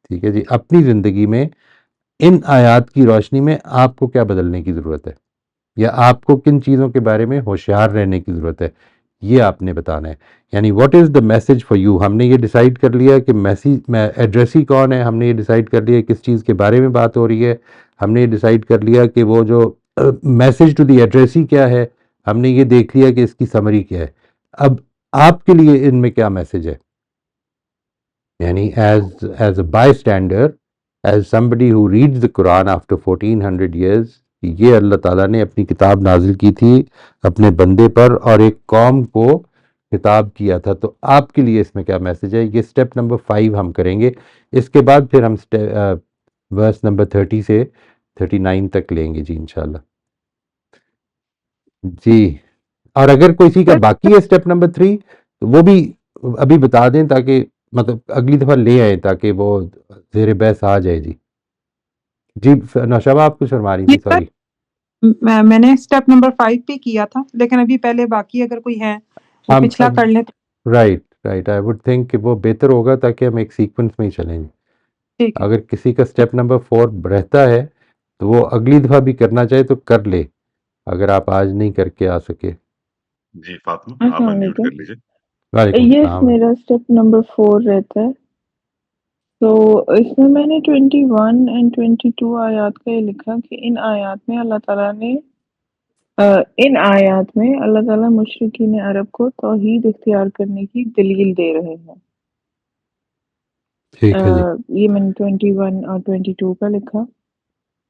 ٹھیک ہے جی, اپنی زندگی میں ان آیات کی روشنی میں آپ کو کیا بدلنے کی ضرورت ہے, یا آپ کو کن چیزوں کے بارے میں ہوشیار رہنے کی ضرورت ہے, یہ آپ نے بتانا ہے. یعنی what is the message for you. ہم نے یہ ڈیسائیڈ کر لیا کہ ایڈریسی کون ہے, ہم نے یہ ڈیسائیڈ کر لیا کس چیز کے بارے میں بات ہو رہی ہے, ہم نے یہ ڈیسائیڈ کر لیا کہ وہ جو میسج ٹو دی ایڈریسی کیا ہے, ہم نے یہ دیکھ لیا کہ اس کی سمری کیا ہے. اب آپ کے لیے ان میں کیا میسج ہے, یعنی as a by standard, as somebody who reads the Quran after 1400 years, یہ اللہ تعالیٰ نے اپنی کتاب نازل کی تھی اپنے بندے پر اور ایک قوم کو خطاب کیا تھا, تو آپ کے لیے اس میں کیا میسج ہے, یہ سٹیپ نمبر 5 ہم کریں گے. اس کے بعد پھر ہم ورس نمبر 30 سے 39 تک لیں گے جی انشاءاللہ. جی, اور اگر کسی کا باقی ہے سٹیپ نمبر 3 تو وہ بھی ابھی بتا دیں تاکہ مطلب اگلی دفعہ لے آئیں تاکہ وہ زیر بحث آ جائے. جی جی نوشابہ آپ کچھ فرما رہی تھی, سوری. میں نے سٹیپ نمبر 5 بھی کیا تھا, لیکن ابھی پہلے باقی اگر کوئی ہے وہ پچھلا کر لیں. رائٹ آئی وڈ تھنک کہ وہ بہتر ہوگا تاکہ ہم ایک سیکوینس میں ہی چلیں. اگر کسی کا سٹیپ نمبر 4 رہتا ہے تو وہ اگلی دفعہ بھی کرنا چاہے تو کر لے, اگر آپ آج نہیں کر کے آ سکے. جی فاطمہ آپ انمیوٹ کر لیجیے. وعلیکم یہ السلام. میرا اسٹیپ نمبر 4 رہتا ہے. تو اس میں نے 21 and 22 آیات کا یہ لکھا کہ ان آیات میں اللہ تعالیٰ مشرکین عرب کو توحید اختیار کرنے کی دلیل دے رہے ہیں. ٹھیک ہے جی. یہ میں نے 21 اور 22 کا لکھا.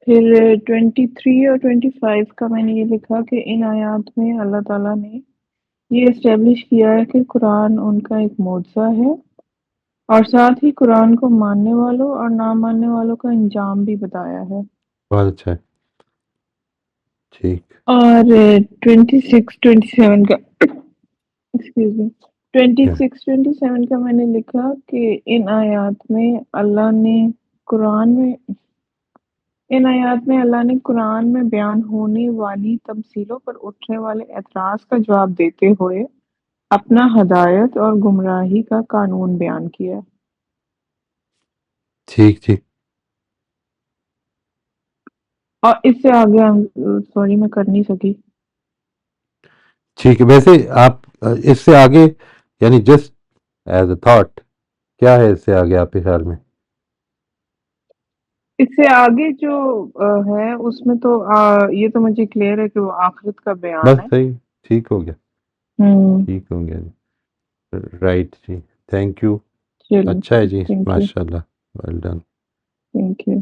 پھر 23 اور 25 کا میں نے یہ لکھا کہ ان آیات میں اللہ تعالیٰ نے یہ اسٹیبلش کیا ہے کہ قرآن ان کا ایک معجزہ ہے اور ساتھ ہی قرآن کو ماننے والوں اور نہ ماننے والوں کا انجام بھی بتایا ہے۔ بہت اچھا ہے، ٹھیک۔ اور 26-27 کا ایکسکیوز می 26-27 کا میں نے لکھا کہ ان آیات میں اللہ نے قرآن میں بیان ہونے والی تمثیلوں پر اٹھنے والے اعتراض کا جواب دیتے ہوئے اپنا ہدایت اور گمراہی کا قانون بیان کیا۔ ٹھیک ٹھیک، اور اس سے آگے سوری میں کر نہیں سکی۔ ٹھیک ہے۔ ویسے آپ اس سے آگے یعنی جسٹ ایز اے تھاٹ کیا ہے اس سے آگے آپ کے خیال میں؟ اس سے آگے جو ہے اس میں تو یہ تو مجھے کلیئر ہے کہ وہ آخرت کا بیان بس ہے۔ صحیح، ٹھیک ہو گیا، ہوں ٹھیک ہو گیا جی، رائٹ جی، تھینک یو، چلو اچھا ہے جی، تھینک یو ماشاء اللہ، ویل ڈن۔ Thank you.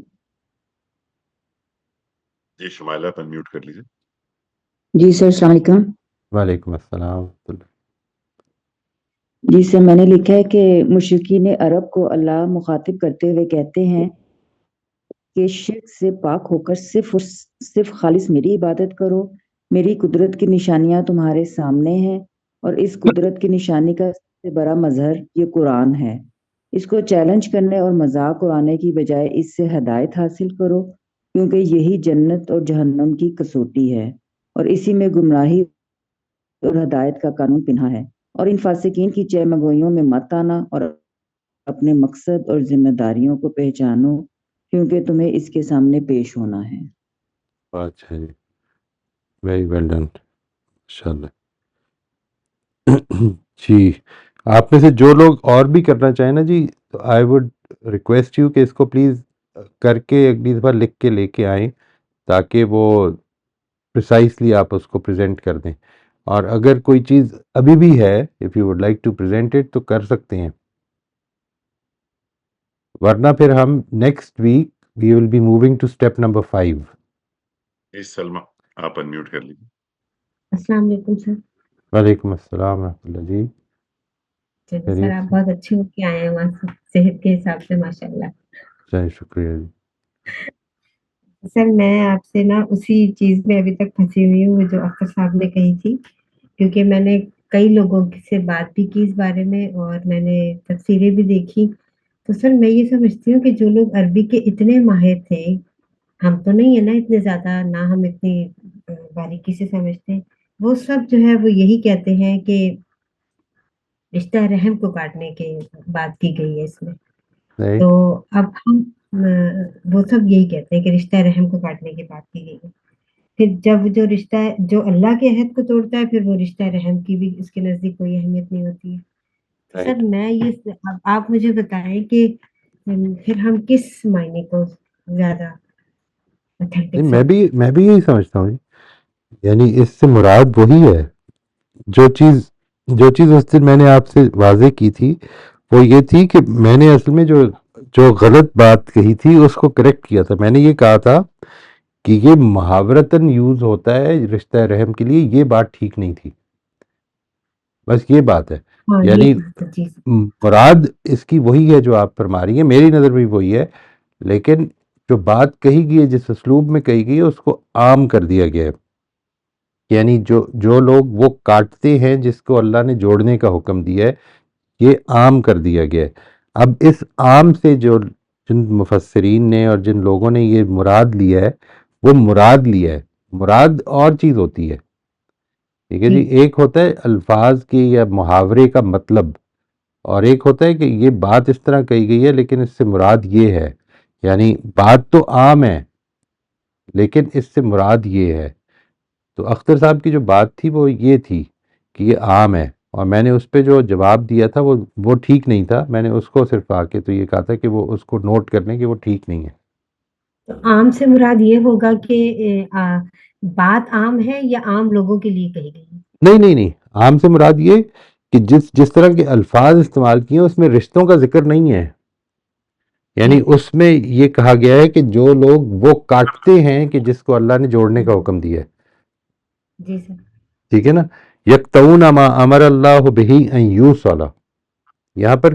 جی شمائلہ آپ انمیوٹ کر لیجیے۔ جی سر، السلام علیکم۔ وعلیکم السلام ورحمۃ اللہ۔ جی سر، میں نے لکھا ہے کہ مشرکین عرب کو اللہ مخاطب کرتے ہوئے کہتے ہیں کہ شرک سے پاک ہو کر صرف خالص میری عبادت کرو، میری قدرت کی نشانیاں تمہارے سامنے ہیں، اور اس قدرت کی نشانی کا سب سے بڑا مظہر یہ قرآن ہے۔ اس کو چیلنج کرنے اور مذاق اڑانے کی بجائے اس سے ہدایت حاصل کرو، کیونکہ یہی جنت اور جہنم کی کسوٹی ہے، اور اسی میں گمراہی اور ہدایت کا قانون پنہا ہے، اور ان فاسقین کی چہمگوئیوں میں مت آنا، اور اپنے مقصد اور ذمہ داریوں کو پہچانو، کیونکہ تمہیں اس کے سامنے پیش ہونا ہے۔ اچھا جی، ویری ویل ڈن، ماشاء اللہ۔ جی، آپ میں سے جو لوگ اور بھی کرنا چاہیں نا جی، تو آئی وڈ ریکویسٹ یو کہ اس کو پلیز کر کے اگلی دفعہ لکھ کے لے کے آئیں، تاکہ وہ پریسائسلی آپ اس کو پریزنٹ کر دیں، اور اگر کوئی چیز ابھی بھی ہے if you would like to present it تو کر سکتے ہیں، ورنہ پھر ہم next week we will be moving to step number 5۔ جی سلمہ آپ انمیوٹ کر لیجیے۔ السلام علیکم سر۔ وعلیکم السلام ورحمۃ اللہ جی، چلیے سر، خیریت آپ سے؟ بہت اچھے ہو کے آئے ہیں وہاں سے صحت کے حساب سے، ماشاء اللہ۔ چلیے، شکریہ جی۔ سر میں آپ سے نا اسی چیز میں ابھی تک پھنسی ہوئی ہوں جو اختر صاحب نے کہی تھی، کیونکہ میں نے کئی لوگوں سے بات بھی کی اس بارے میں اور میں نے تفسیریں بھی دیکھی، تو سر میں یہ سمجھتی ہوں کہ جو لوگ عربی کے اتنے ماہر تھے، ہم تو نہیں ہے نا اتنے زیادہ، نہ ہم اتنی باریکی سے سمجھتے ہیں، وہ سب جو ہے وہ یہی کہتے ہیں کہ رشتہ رحم کو کاٹنے کے بات کی گئی ہے اس میں۔ نہیں، تو اب ہم وہ سب یہی کہتے ہیں کہ رشتہ رحم کو کاٹنے کی بات کی گئی ہے، پھر جب جو رشتہ جو اللہ کے عہد کو توڑتا ہے، پھر وہ رشتہ رحم کی بھی اس کے نزدیک کوئی اہمیت نہیں ہوتی ہے۔ تو سر رائٹ، میں یہ اب آپ مجھے بتائیں کہ پھر ہم کس معنی کو زیادہ نہیں، اتھینٹک میں بھی یہی سمجھتا ہوں جی، یعنی اس سے مراد وہی ہے، جو چیز اس دن میں نے آپ سے واضح کی تھی وہ یہ تھی کہ میں نے اصل میں جو غلط بات کہی تھی اس کو کریکٹ کیا تھا۔ میں نے یہ کہا تھا کہ یہ محاورتاً یوز ہوتا ہے رشتہ رحم کے لیے، یہ بات ٹھیک نہیں تھی، بس یہ بات ہے۔ ہاں یہ یعنی بات ہے، جی مراد اس کی وہی ہے جو آپ فرما رہی ہیں، میری نظر میں بھی وہی ہے، لیکن جو بات کہی گئی ہے، جس اسلوب میں کہی گئی ہے، اس کو عام کر دیا گیا ہے، یعنی جو لوگ وہ کاٹتے ہیں جس کو اللہ نے جوڑنے کا حکم دیا ہے، یہ عام کر دیا گیا ہے۔ اب اس عام سے جن مفسرین نے اور جن لوگوں نے یہ مراد لیا ہے، وہ مراد لیا ہے، مراد اور چیز ہوتی ہے، ٹھیک ہے جی، ایک ہوتا ہے الفاظ کی یا محاورے کا مطلب، اور ایک ہوتا ہے کہ یہ بات اس طرح کہی گئی ہے لیکن اس سے مراد یہ ہے، یعنی بات تو عام ہے لیکن اس سے مراد یہ ہے۔ تو اختر صاحب کی جو بات تھی وہ یہ تھی کہ یہ عام ہے، اور میں نے اس پہ جو جواب دیا تھا وہ ٹھیک نہیں تھا، میں نے اس کو صرف آ کے تو یہ کہا تھا کہ وہ اس کو نوٹ کر لیں کہ وہ ٹھیک نہیں ہے۔ تو عام سے مراد یہ ہوگا کہ بات عام ہے یا عام لوگوں کے لیے کہی گئی ہے؟ نہیں، عام سے مراد یہ کہ جس طرح کے الفاظ استعمال کیے اس میں رشتوں کا ذکر نہیں ہے، یعنی اس میں یہ کہا گیا ہے کہ جو لوگ وہ کاٹتے ہیں کہ جس کو اللہ نے جوڑنے کا حکم دیا ہے، جی سر۔ ٹھیک ہے نا، یکتعون ما امر اللہ بہ ان یوصل، یہاں پر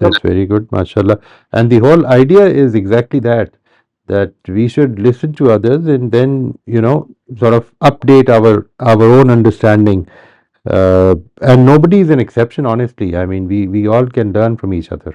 that's very good, mashallah. And the whole idea is exactly that we should listen to others and then sort of update our own understanding. And nobody is an exception, honestly. I mean, we all can learn from each other.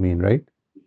mean, right?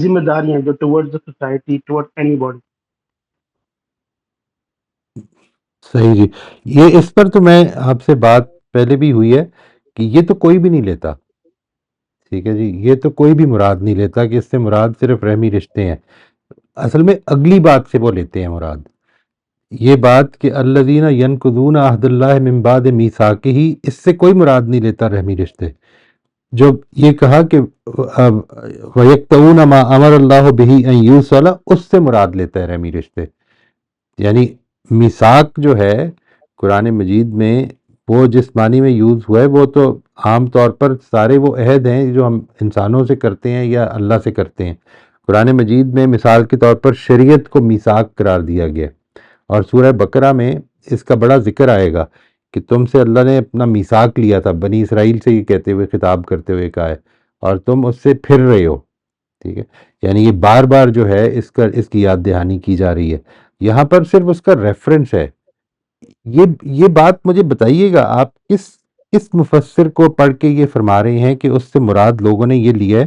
ذمہ داریاں جو toward the society toward anybody. صحیح جی. یہ اس پر تو میں آپ سے بات پہلے بھی ہوئی ہے کہ یہ تو کوئی بھی نہیں لیتا. ٹھیک ہے جی, یہ تو کوئی بھی مراد نہیں لیتا کہ اس سے مراد صرف رحمی رشتے ہیں. اصل میں اگلی بات سے وہ لیتے ہیں مراد. یہ بات کہ الذین ینقضون عہد اللہ من بعد میثاقہ, اس سے کوئی مراد نہیں لیتا رحمی رشتے. جو یہ کہا کہ وَيَقْطَعُونَ مَا أَمَرَ اللَّهُ بِهِ أَن يُوصَلَ, اس سے مراد لیتا ہے رحمی رشتے. یعنی میثاق جو ہے قرآن مجید میں وہ جس معنی میں یوز ہوا ہے وہ تو عام طور پر سارے وہ عہد ہیں جو ہم انسانوں سے کرتے ہیں یا اللہ سے کرتے ہیں. قرآن مجید میں مثال کے طور پر شریعت کو میثاق قرار دیا گیا, اور سورہ بقرہ میں اس کا بڑا ذکر آئے گا کہ تم سے اللہ نے اپنا میثاق لیا تھا, بنی اسرائیل سے یہ کہتے ہوئے خطاب کرتے ہوئے کہا ہے, اور تم اس سے پھر رہے ہو. ٹھیک ہے, یعنی یہ بار بار جو ہے اس کی یاد دہانی کی جا رہی ہے. یہاں پر صرف اس کا ریفرنس ہے. یہ بات مجھے بتائیے گا, آپ کس مفسر کو پڑھ کے یہ فرما رہے ہیں کہ اس سے مراد لوگوں نے یہ لیا ہے؟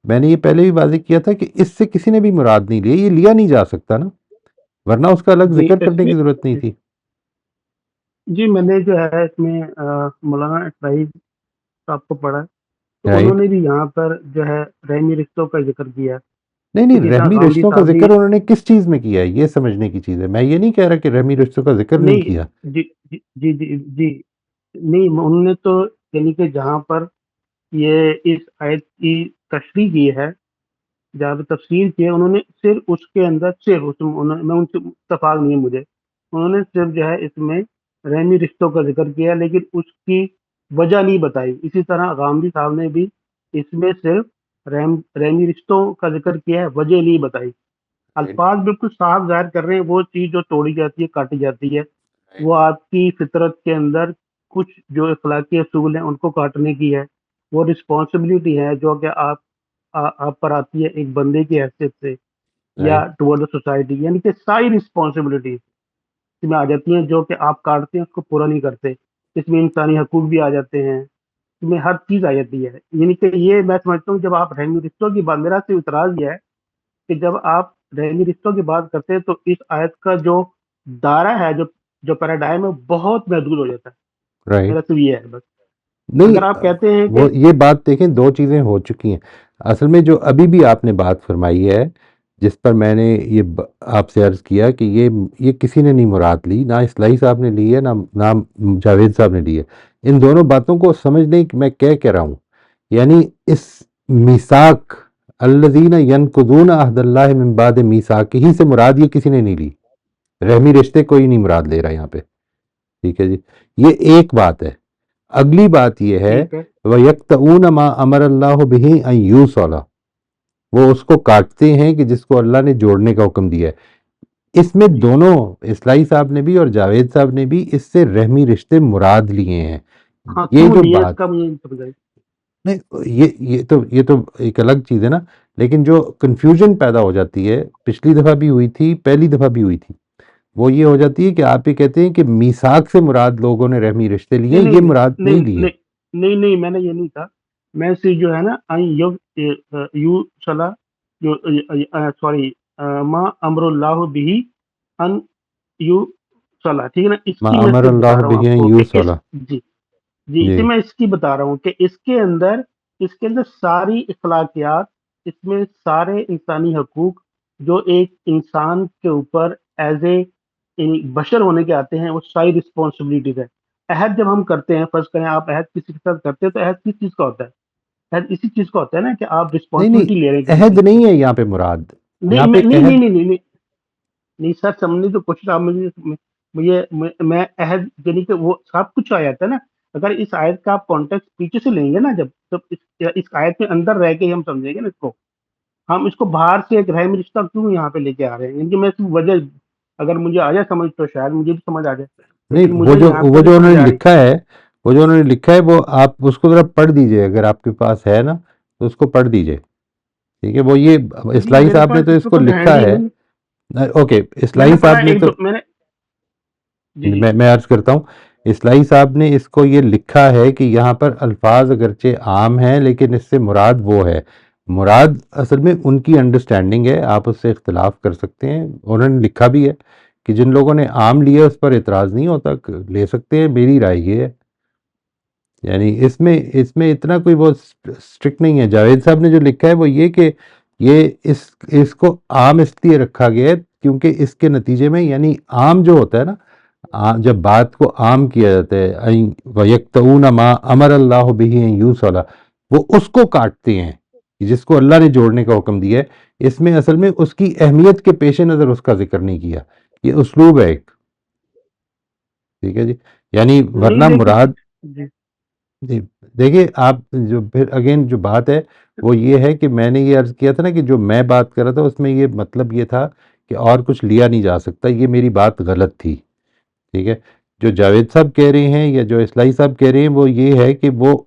میں نے یہ پہلے بھی واضح کیا تھا کہ اس سے کسی نے بھی مراد نہیں لیا, یہ لیا نہیں جا سکتا نا, ورنہ اس کا الگ ذکر کرنے کی ضرورت نہیں تھی. جی میں نے جو ہے اس میں مولانا اسرائیل صاحب کو پڑھا, تو انہوں نے بھی یہاں پر جو ہے رحمی رشتوں کا ذکر کیا. نہیں, رحمی رشتوں کا ذکر انہوں نے کس چیز میں کیا ہے یہ سمجھنے کی چیز ہے. میں یہ نہیں کہہ رہا کہ رحمی رشتوں کا ذکر نہیں کیا. جی نہیں, انہوں نے تو یعنی کہ جہاں پر یہ اس آیت کی تشریح کی ہے, جہاں پہ تفسیر کی ہے, انہوں نے صرف اس کے اندر میں ان سے اتفاق نہیں ہے مجھے, انہوں نے صرف جو ہے اس میں رحمی رشتوں کا ذکر کیا, لیکن اس کی وجہ نہیں بتائی. اسی طرح غامدی صاحب نے بھی اس میں صرف رحمی رشتوں کا ذکر کیا ہے, وجہ نہیں بتائی. الفاظ بالکل صاف ظاہر کر رہے ہیں, وہ چیز جو توڑی جاتی ہے کاٹی جاتی ہے, وہ آپ کی فطرت کے اندر کچھ جو اخلاقی اصول ہیں ان کو کاٹنے کی ہے. وہ رسپانسبلٹی ہے جو کہ آپ پر آتی ہے ایک بندے کی حیثیت سے یا ٹورڈ دا سوسائٹی, یعنی کہ ساری رسپانسبلٹی اس میں آ جاتی ہیں جو کہ آپ کاٹتے ہیں, اس کو پورا نہیں کرتے. اس میں انسانی حقوق بھی آ جاتے ہیں, اس میں ہر چیز آ جاتی ہے. یعنی کہ یہ میں سمجھتا ہوں جب آپ رحمی رشتوں کی بات, میرا سے اعتراض یہ ہے کہ جب آپ رحمی رشتوں کی بات کرتے ہیں تو اس آیت کا جو دائرہ ہے, جو پیراڈائم ہے, بہت محدود ہو جاتا ہے. میرا تو یہ ہے بس. نہیں, اگر آپ کہتے ہیں وہ یہ بات دیکھیں, دو چیزیں ہو چکی ہیں اصل میں. جو ابھی بھی آپ نے بات فرمائی ہے جس پر میں نے یہ آپ سے عرض کیا کہ یہ کسی نے نہیں مراد لی, نہ اصلاحی صاحب نے لی ہے نہ جاوید صاحب نے لی ہے. ان دونوں باتوں کو سمجھ لیں کہ میں کہہ رہا ہوں. یعنی اس میثاق الذین ینقضون عہد اللہ من بعد میثاقہ ہی سے مراد یہ کسی نے نہیں لی. رحمی رشتے کوئی نہیں مراد لے رہا یہاں پہ. ٹھیک ہے جی, یہ ایک بات ہے. اگلی بات یہ ہے وَيَقْطَعُونَ مَا أَمَرَ اللَّهُ بِهِ أَن يُوصَلَ, وہ اس کو کاٹتے ہیں کہ جس کو اللہ نے جوڑنے کا حکم دیا ہے. اس میں دونوں اصلاحی صاحب نے بھی اور جاوید صاحب نے بھی اس سے رحمی رشتے مراد لیے ہیں. یہ جو بات نہیں, یہ تو ایک الگ چیز ہے نا. لیکن جو کنفیوژن پیدا ہو جاتی ہے, پچھلی دفعہ بھی ہوئی تھی, پہلی دفعہ بھی ہوئی تھی, وہ یہ ہو جاتی ہے کہ آپ یہ کہتے ہیں کہ میثاق سے مراد لوگوں نے رحمی رشتے لیے, یہ مراد نہیں لیے. نہیں, میں نے یہ نہیں کہا. میں سے جو ہے نا یو صلاح جو سوری ما امر اللہ بھی ان یو صلاح, ٹھیک ہے نا, اس کی امر اللہ بھی ان یو صلاح. جی اسے میں اس کی بتا رہا ہوں کہ اس کے اندر ساری اخلاقیات, اس میں سارے انسانی حقوق جو ایک انسان کے اوپر ایز اے بشر ہونے کے آتے ہیں, وہ ساری رسپانسبلٹیز ہے. عہد جب ہم کرتے ہیں, فرض کریں آپ عہد کسی کے ساتھ کرتے ہیں, تو عہد کس چیز کا ہوتا ہے؟ عہد اسی چیز کا ہوتا ہے نا کہ آپ رسپانسبلٹی لے رہے ہیں. عہد نہیں ہے یہاں پہ مراد. نہیں سر, سمجھنے کی کوشش آپ میں عہد یعنی کہ وہ سب کچھ آ جاتا ہے نا. اگر اس آیت کا آپ کانٹیکٹ پیچھے سے لیں گے نا, جب اس آیت کے اندر رہ کے ہم سمجھیں گے نا اس کو, ہم اس کو باہر سے ایک رحم رشتہ کیوں یہاں پہ لے کے آ رہے ہیں. یعنی میں وجہ اگر مجھے آ جائے سمجھ تو شاید مجھے بھی سمجھ آ جائے. نہیں, وہ جو انہوں نے لکھا ہے وہ آپ اس کو ذرا پڑھ دیجئے, اگر آپ کے پاس ہے نا تو اس کو پڑھ دیجئے. ٹھیک ہے, وہ یہ اصلاحی صاحب نے تو اس کو لکھا ہے. اوکے, اصلاحی صاحب نے تو میں عرض کرتا ہوں, اصلاحی صاحب نے اس کو یہ لکھا ہے کہ یہاں پر الفاظ اگرچہ عام ہیں لیکن اس سے مراد وہ ہے. مراد اصل میں ان کی انڈرسٹینڈنگ ہے، آپ اس سے اختلاف کر سکتے ہیں، انہوں نے لکھا بھی ہے کہ جن لوگوں نے عام لیا اس پر اعتراض نہیں ہوتا، لے سکتے ہیں، میری رائے یہ ہے. یعنی اس میں اتنا کوئی بہت اسٹرکٹ نہیں ہے. جاوید صاحب نے جو لکھا ہے وہ یہ کہ یہ اس کو عام اس لیے رکھا گیا ہے کیونکہ اس کے نتیجے میں، یعنی عام جو ہوتا ہے نا، جب بات کو عام کیا جاتا ہے وَيَقْطَعُونَ مَا أَمَرَ اللَّهُ بِهِ أَن يُوصَلَ، وہ اس کو کاٹتے ہیں جس کو اللہ نے جوڑنے کا حکم دیا ہے. اس میں اصل میں اس کی اہمیت کے پیش نظر اس کا ذکر نہیں کیا. یہ اسلوب ہے ایک. ٹھیک ہے جی. یعنی ورنہ مراد جی دیکھیے آپ جو پھر اگین جو بات ہے وہ یہ ہے کہ میں نے یہ عرض کیا تھا نا کہ جو میں بات کر رہا تھا اس میں یہ مطلب یہ تھا کہ اور کچھ لیا نہیں جا سکتا. یہ میری بات غلط تھی. ٹھیک ہے. جو جاوید صاحب کہہ رہے ہیں یا جو اصلاحی صاحب کہہ رہے ہیں وہ یہ ہے کہ وہ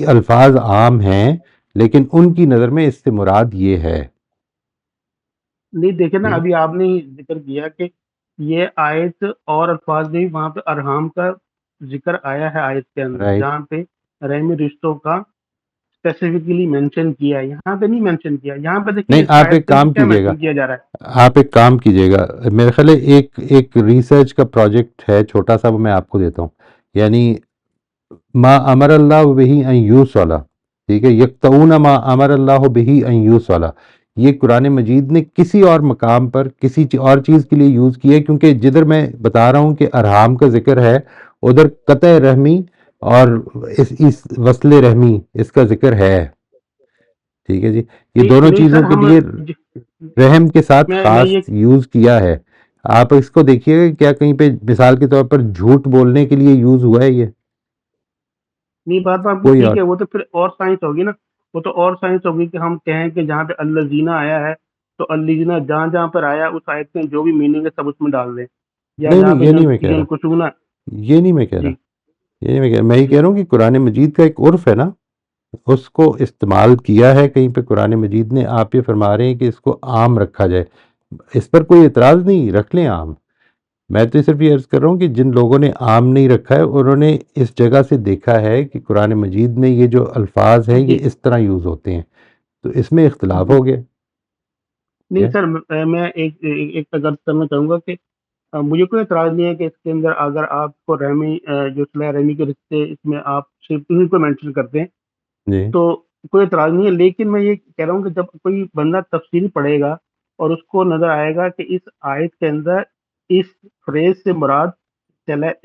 الفاظ عام ہیں لیکن ان کی نظر میں اس سے مراد یہ ہے. نہیں دیکھیں نا، ابھی آپ نے ذکر کیا کہ یہ آیت اور الفاظ نہیں، وہاں پہ ارحام کا ذکر آیا ہے آیت کے اندر، جہاں پہ رحمی رشتوں کا اسپیسیفکلی مینشن کیا ہے، یہاں پہ نہیں مینشن کیا. یہاں پہ دیکھیں نہیں. آپ ایک کام کیجیے گا، کیا جا رہا ہے. آپ ایک کام کیجیے گا، میرے خیال ہے ایک ریسرچ کا پروجیکٹ ہے چھوٹا سا، وہ میں آپ کو دیتا ہوں. یعنی ما امر اللہ بہ ان یوصل، ٹھیک ہے، یقطعون ما امر اللہ بہ ان یوصل، یہ قرآن مجید نے کسی اور مقام پر کسی اور چیز کے لیے یوز کیا ہے، کیونکہ جدھر میں بتا رہا ہوں کہ ارحام کا ذکر ہے ادھر قطع رحمی اور اس وصل رحمی اس کا ذکر ہے. ٹھیک ہے جی. یہ دونوں چیزوں کے لیے رحم کے ساتھ خاص یوز کیا ہے. آپ اس کو دیکھیے گا کیا کہیں پہ مثال کے طور پر جھوٹ بولنے کے لیے یوز ہوا ہے یہ؟ نہیں، بات آپ کی ٹھیک ہے، وہ تو پھر اور سائنس ہوگی نا، وہ تو اور سائنس ہوگی کہ ہم کہیں کہ جہاں پہ اللہ زینہ آیا ہے تو اللہ زینہ جہاں جہاں پر آیا اس آیت میں جو بھی میننگ ہے سب اس میں ڈال دیں، یا جہاں پہ یہ نہیں میں کہہ رہا، یہ نہیں میں کہہ رہا، یہ نہیں میں کہہ رہا. میں یہ کہہ رہا ہوں کہ قرآن مجید کا ایک عرف ہے نا، اس کو استعمال کیا ہے کہیں پہ قرآن مجید نے. آپ یہ فرما رہے ہیں کہ اس کو عام رکھا جائے، اس پر کوئی اعتراض نہیں، رکھ لیں عام. میں تو صرف یہ عرض کر رہا ہوں کہ جن لوگوں نے عام نہیں رکھا ہے انہوں نے اس جگہ سے دیکھا ہے کہ قرآن مجید میں یہ جو الفاظ ہیں یہ اس طرح یوز ہوتے ہیں، تو اس میں اختلاف ہو گیا. نہیں سر، میں ایک تجربہ کرنا چاہوں گا کہ مجھے کوئی اعتراض نہیں ہے کہ اس کے اندر اگر آپ کو رحمی جو صلہ رحمی کے رشتے اس میں آپ صرف انہیں کو مینشن کرتے ہیں تو کوئی اعتراض نہیں ہے. لیکن میں یہ کہہ رہا ہوں کہ جب کوئی بندہ تفصیل پڑھے گا اور اس کو نظر آئے گا کہ اس آیت کے اندر اس فریز سے مراد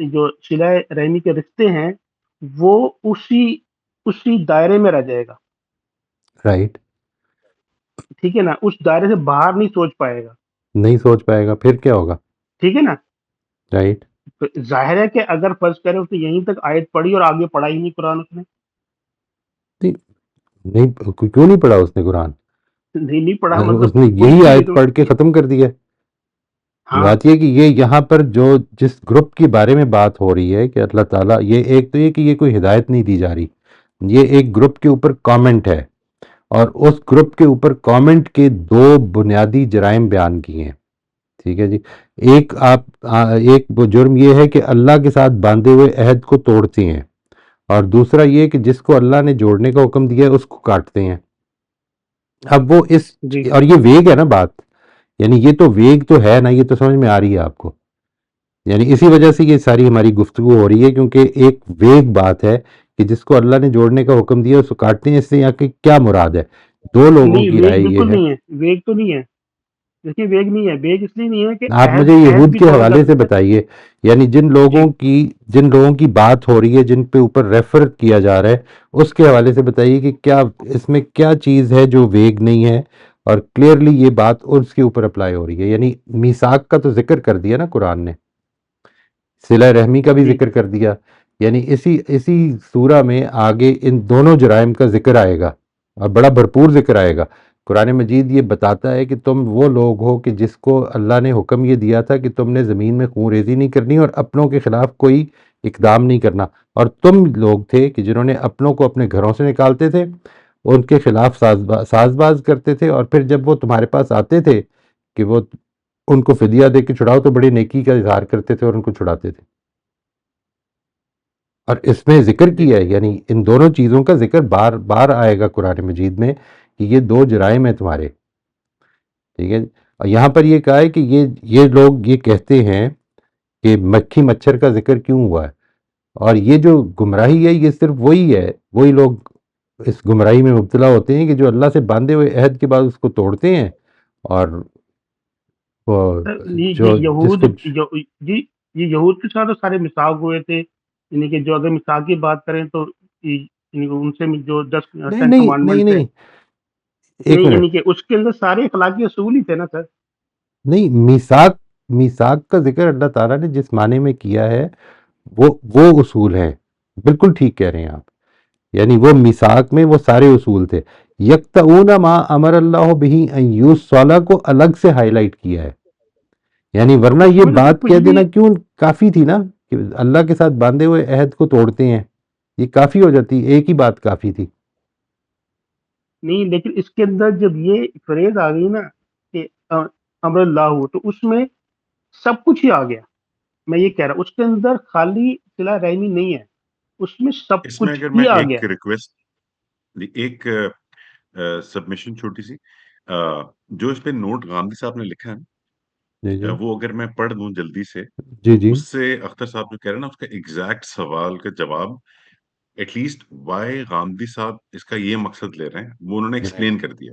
جو صلہ رحمی کے رشتے ہیں وہ اسی دائرے میں رہ جائے گا. رائٹ. ٹھیک ہے نا، اس دائرے سے باہر نہیں سوچ پائے گا. نہیں سوچ پائے گا، پھر کیا ہوگا؟ ٹھیک ہے نا. رائٹ. ظاہر ہے کہ اگر فرض کرے اس نے یہیں تک آیت پڑھی اور آگے پڑھا ہی نہیں قرآن، اس نے نہیں کیوں نہیں پڑھا اس نے قرآن؟ نہیں پڑھا، اس مطلب نے یہی آیت پڑھ کے ختم کر دیا. بات یہ کہ یہ یہاں پر جس گروپ کے بارے میں بات ہو رہی ہے کہ اللہ تعالیٰ، یہ ایک تو یہ کہ یہ کوئی ہدایت نہیں دی جا رہی، یہ ایک گروپ کے اوپر کامنٹ ہے، اور اس گروپ کے اوپر کامنٹ کے دو بنیادی جرائم بیان کیے ہیں. ٹھیک ہے جی. ایک جرم یہ ہے کہ اللہ کے ساتھ باندھے ہوئے عہد کو توڑتے ہیں، اور دوسرا یہ کہ جس کو اللہ نے جوڑنے کا حکم دیا ہے اس کو کاٹتے ہیں. اب وہ اور یہ ویگ ہے نا بات، یعنی یہ تو ویگ تو ہے نا، یہ تو سمجھ میں آ رہی ہے آپ کو. یعنی اسی وجہ سے یہ ساری ہماری گفتگو ہو رہی ہے، کیونکہ ایک ویگ بات ہے کہ جس کو اللہ نے جوڑنے کا حکم دیا اس کو کاٹتے ہیں. اس سے یہاں کی کیا مراد ہے؟ دو لوگوں کی رائے یہ ہے. ویگ تو نہیں ہے، دیکھیے ویگ نہیں ہے. ویگ اس لیے نہیں ہے کہ آپ مجھے یہود کے حوالے سے بتائیے، یعنی جن لوگوں کی بات ہو رہی ہے، جن پہ اوپر ریفر کیا جا رہا ہے، اس کے حوالے سے بتائیے کہ کیا اس میں کیا چیز ہے جو ویگ نہیں ہے اور کلیئرلی یہ بات اس کے اوپر اپلائی ہو رہی ہے. یعنی میثاق کا تو ذکر کر دیا نا قرآن نے، صلہ رحمی کا بھی ذکر کر دیا. یعنی اسی سورہ میں آگے ان دونوں جرائم کا ذکر آئے گا اور بڑا بھرپور ذکر آئے گا. قرآن مجید یہ بتاتا ہے کہ تم وہ لوگ ہو کہ جس کو اللہ نے حکم یہ دیا تھا کہ تم نے زمین میں خون ریزی نہیں کرنی اور اپنوں کے خلاف کوئی اقدام نہیں کرنا، اور تم لوگ تھے کہ جنہوں نے اپنوں کو اپنے گھروں سے نکالتے تھے، ان کے خلاف ساز باز کرتے تھے، اور پھر جب وہ تمہارے پاس آتے تھے کہ وہ ان کو فدیہ دے کے چھڑاؤ تو بڑی نیکی کا اظہار کرتے تھے اور ان کو چھڑاتے تھے. اور اس میں ذکر کیا ہے، یعنی ان دونوں چیزوں کا ذکر بار بار آئے گا قرآن مجید میں کہ یہ 2 جرائم ہیں تمہارے، ٹھیک ہے۔ اور یہاں پر یہ کہا ہے کہ یہ لوگ یہ کہتے ہیں کہ مکھی مچھر کا ذکر کیوں ہوا ہے، اور یہ جو گمراہی ہے یہ صرف وہی لوگ اس گمراہی میں مبتلا ہوتے ہیں کہ جو اللہ سے باندھے ہوئے عہد کے بعد اس کو توڑتے ہیں، اور یہ جو جس یہود کو جی یہ یہود کے ساتھ تو سارے مساق ہوئے تھے، یعنی کہ جو اگر مساق کی بات کریں تو یعنی کہ ان سے جو 10 10 نہیں کمانڈمنٹ تھے، ایک نہیں منٹ، یعنی کہ اس کے اندر سارے اخلاقی اصول ہی تھے نا سر۔ نہیں، میثاق کا ذکر اللہ تعالیٰ نے جس معنی میں کیا ہے وہ اصول ہیں، بالکل ٹھیک کہہ رہے ہیں آپ، یعنی وہ میثاق میں وہ سارے اصول تھے۔ یقطعون ما امر اللہ بہ ان یوصل کو الگ سے ہائی لائٹ کیا ہے، یعنی ورنہ اس یہ میں تو بات کچھ کہہ بھی دینا کیوں کافی تھی نا کہ اللہ کے ساتھ باندھے ہوئے عہد کو توڑتے ہیں، یہ کافی ہو جاتی، ایک ہی بات کافی تھی۔ نہیں، لیکن اس کے اندر جب یہ فریز آ گئی نا کہ امر اللہ ہو، تو اس میں سب کچھ ہی آ گیا۔ میں یہ کہہ رہا ہوں اس کے اندر خالی صلہ رحمی نہیں ہے، اس میں سب اس میں کچھ اگر میں ہی آ گیا۔ ایک ریکویسٹ، ایک سبمیشن چھوٹی سی، جو اس پہ نوٹ غامدی صاحب نے لکھا ہے جی جی وہ اگر میں پڑھ دوں جلدی سے، جی تو جی اس سے اختر صاحب جو کہہ رہے ہیں نا اس کا ایگزیکٹ سوال کا جواب، ایٹ لیسٹ وائی غامدی صاحب اس کا یہ مقصد لے رہے ہیں وہ انہوں نے ایکسپلین کر دیا،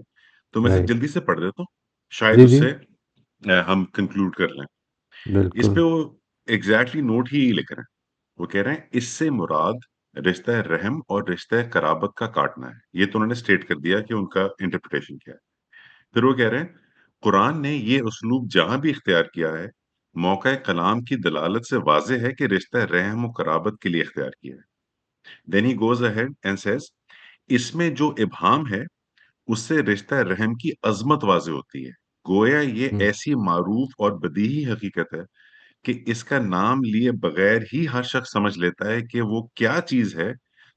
تو میں سے رائٹ، جلدی سے پڑھ دیتا ہوں، شاید جی اس جی سے ہم کنکلوڈ کر لیں۔ اس بالکل، پہ وہ ایگزیکٹلی نوٹ ہی لکھ رہے ہیں، وہ کہہ رہے ہیں اس سے مراد رشتہ رحم اور رشتہ قرابت کا کاٹنا ہے، یہ تو انہوں نے اسٹیٹ کر دیا کہ ان کا انٹرپریٹیشن کیا ہے۔ پھر وہ کہہ رہے ہیں قرآن نے یہ اسلوب جہاں بھی اختیار کیا ہے موقع کلام کی دلالت سے واضح ہے کہ رشتہ رحم و قرابت کے لیے اختیار کیا ہے۔ Then he goes ahead and says اس میں جو ابہام ہے اس سے رشتہ رحم کی عظمت واضح ہوتی ہے، گویا یہ ایسی معروف اور بدیہی حقیقت ہے کہ اس کا نام لیے بغیر ہی ہر شخص سمجھ لیتا ہے کہ وہ کیا چیز ہے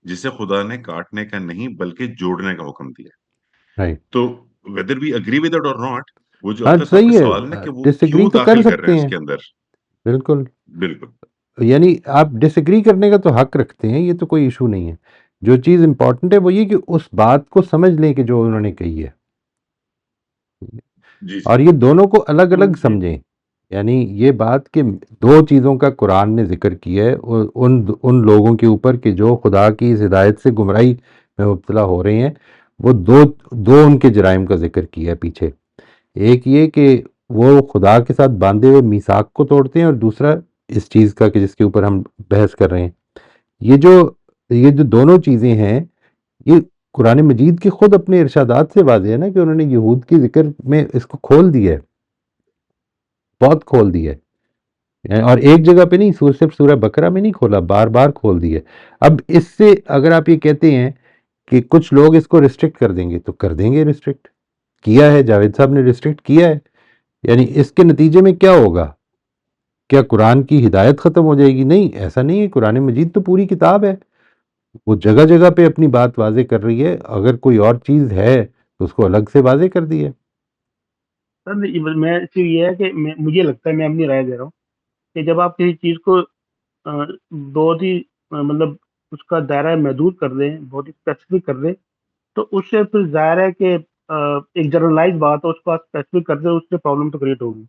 جسے خدا نے کاٹنے کا نہیں بلکہ جوڑنے کا حکم دیا۔ رائٹ، تو whether we agree with it or not، وہ جو ہاں اختر صاحب کا صحیح سوال ہے نا ہے، کہ وہ ڈس ایگری کیوں تو کر داخل کر رہے سکتے ہیں اس ہیں، کے اندر، بالکل، بالکل یعنی آپ ڈس ایگری کرنے کا تو حق رکھتے ہیں، یہ تو کوئی ایشو نہیں ہے، جو چیز امپورٹنٹ ہے وہ یہ کہ اس بات کو سمجھ لیں کہ جو انہوں نے کہی ہے، جی اور یہ دونوں کو الگ الگ جی سمجھیں، یعنی یہ بات کہ 2 چیزوں کا قرآن نے ذکر کیا ہے ان لوگوں کے اوپر کہ جو خدا کی اس ہدایت سے گمراہی میں مبتلا ہو رہے ہیں، وہ دو ان کے جرائم کا ذکر کیا ہے پیچھے، ایک یہ کہ وہ خدا کے ساتھ باندھے ہوئے میثاق کو توڑتے ہیں، اور دوسرا اس چیز کا کہ جس کے اوپر ہم بحث کر رہے ہیں، یہ جو دونوں چیزیں ہیں یہ قرآن مجید کے خود اپنے ارشادات سے واضح ہے نا کہ انہوں نے یہود کی ذکر میں اس کو کھول دیا ہے، بہت کھول دیا ہے، اور ایک جگہ پہ نہیں، صرف سورہ بقرہ میں نہیں کھولا، بار بار کھول دیا ہے۔ اب اس سے اگر آپ یہ کہتے ہیں کہ کچھ لوگ اس کو ریسٹرکٹ کر دیں گے تو کر دیں گے، ریسٹرکٹ کیا ہے، جاوید صاحب نے ریسٹرکٹ کیا ہے، یعنی اس کے نتیجے میں کیا ہوگا؟ کیا قرآن کی ہدایت ختم ہو جائے گی؟ نہیں، ایسا نہیں ہے، قرآن مجید تو پوری کتاب ہے، وہ جگہ جگہ پہ اپنی بات واضح کر رہی ہے، اگر کوئی اور چیز ہے تو اس کو الگ سے واضح کر دی ہے۔ سر، میں صرف یہ ہے کہ مجھے لگتا ہے، میں اپنی رائے دے رہا ہوں کہ جب آپ کسی چیز کو بہت ہی مطلب اس کا دائرہ محدود کر دیں، بہت ہی اسپیسیفک کر دیں، تو اس سے پھر ظاہر ہے کہ ایک جنرلائز بات ہے، اس کو آپ اسپیسیفک کر دیں، اس سے پرابلم تو کریٹ ہوگی۔